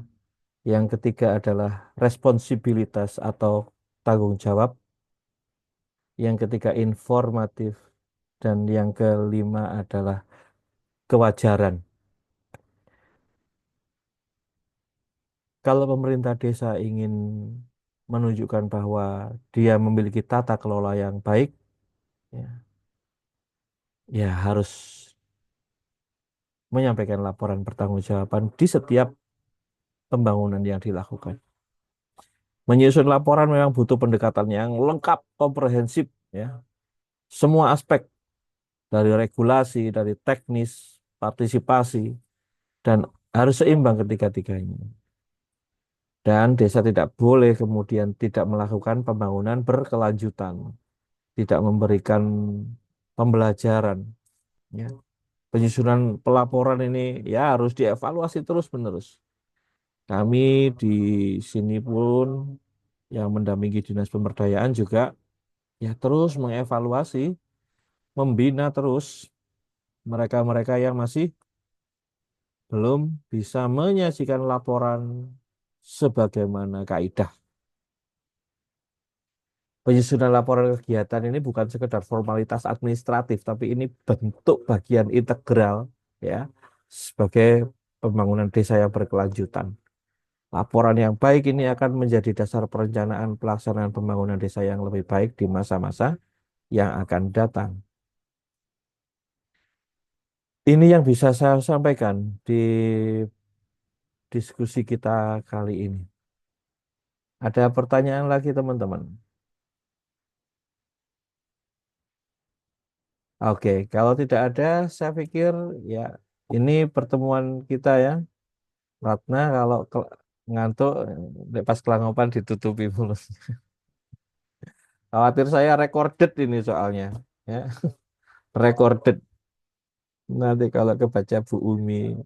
Yang ketiga adalah responsibilitas atau tanggung jawab, yang ketiga informatif, dan yang kelima adalah kewajaran. Kalau pemerintah desa ingin menunjukkan bahwa dia memiliki tata kelola yang baik, ya, ya harus menyampaikan laporan pertanggungjawaban di setiap pembangunan yang dilakukan. Menyusun laporan memang butuh pendekatan yang lengkap, komprehensif, ya. Semua aspek dari regulasi, dari teknis, partisipasi, dan harus seimbang ketiga-tiganya. Dan desa tidak boleh kemudian tidak melakukan pembangunan berkelanjutan, tidak memberikan pembelajaran, ya. Penyusunan pelaporan ini ya harus dievaluasi terus-menerus. Kami di sini pun yang mendampingi Dinas Pemberdayaan juga ya terus mengevaluasi, membina terus mereka-mereka yang masih belum bisa menyajikan laporan sebagaimana kaidah. Penyusunan laporan kegiatan ini bukan sekedar formalitas administratif, tapi ini bentuk bagian integral, ya, sebagai pembangunan desa yang berkelanjutan. Laporan yang baik ini akan menjadi dasar perencanaan pelaksanaan pembangunan desa yang lebih baik di masa-masa yang akan datang. Ini yang bisa saya sampaikan di diskusi kita kali ini. Ada pertanyaan lagi, teman-teman? Oke, kalau tidak ada, saya pikir ya ini pertemuan kita ya. Ratna kalau ngantuk, pas kelangopan ditutupi mulut. Khawatir saya recorded ini soalnya, ya. Recorded. Nanti kalau kebaca Bu Umi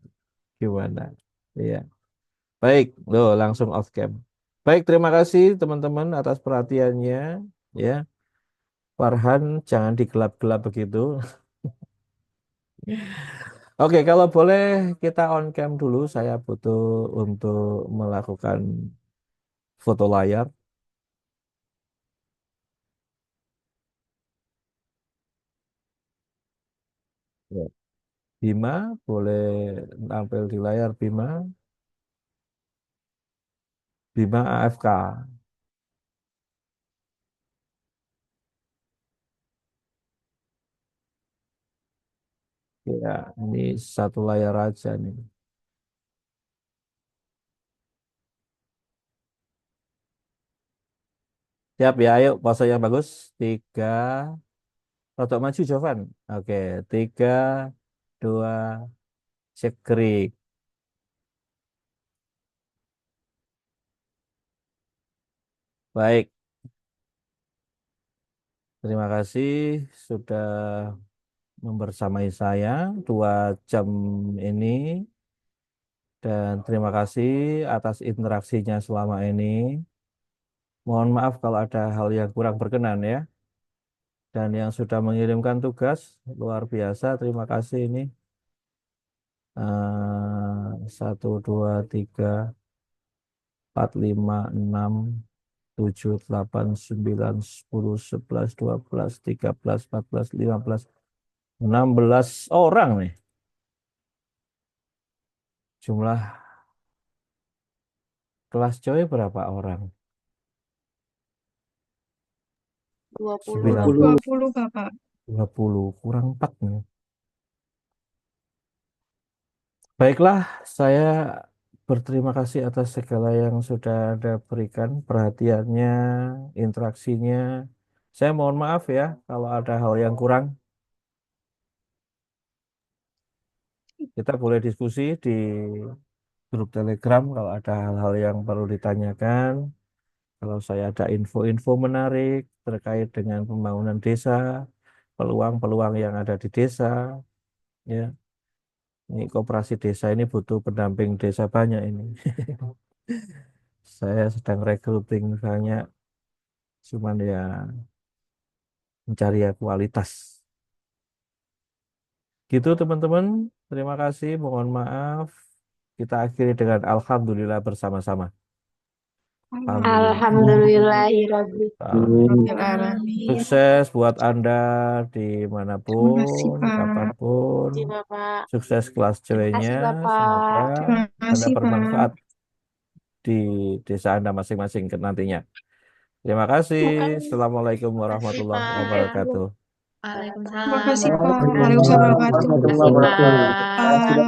gimana? Iya. Baik, loh langsung off cam. Baik, terima kasih teman-teman atas perhatiannya. Ya, Farhan jangan digelap-gelap begitu. Oke, kalau boleh kita on cam dulu. Saya butuh untuk melakukan foto layar. Ya. Bima, boleh tampil di layar Bima. Bima AFK. Ya, ini satu layar aja nih. Siap ya, ayo pose yang bagus. Tiga, rotok maju Jovan. Oke, tiga, dua, cekrik. Baik, terima kasih sudah membersamai saya 2 jam ini. Dan terima kasih atas interaksinya selama ini. Mohon maaf kalau ada hal yang kurang berkenan ya. Dan yang sudah mengirimkan tugas, luar biasa. Terima kasih ini. 1, 2, 3, 4, 5, 6, 7, 8, 9, 10, 11, 12, 13, 14, 15, 16 Jumlah kelas cowok berapa orang? 20. 9, 20, Bapak. 20, kurang 4 nih. Baiklah, saya Berterima kasih atas segala yang sudah Anda berikan, perhatiannya, interaksinya. Saya mohon maaf ya kalau ada hal yang kurang. Kita boleh diskusi di grup Telegram kalau ada hal-hal yang perlu ditanyakan. Kalau saya ada info-info menarik terkait dengan pembangunan desa, peluang-peluang yang ada di desa, ya. Ini koperasi desa ini butuh pendamping desa banyak ini. Saya sedang recruiting banyak, cuman ya mencari ya kualitas. Gitu teman-teman, terima kasih, mohon maaf. Kita akhiri dengan alhamdulillah bersama-sama. Alhamdulillah. Alhamdulillahirabbil Rabbil alamin. alamin. Sukses buat Anda Terima kasih, dimanapun, Pak. kapanpun. Terima kasih Bapak. Sukses kelas Terima ceweknya. kasih Semoga Bapak. Terima Anda kasih, Pak. bermanfaat di desa Anda masing-masing nantinya. Terima kasih. Assalamualaikum Terima kasih warahmatullahi Pak. wabarakatuh. Terima Waalaikumsalam kasih, Pak. warahmatullahi Waalaikumsalam wabarakatuh. warahmatullahi Terima kasih wabarakatuh. Pak.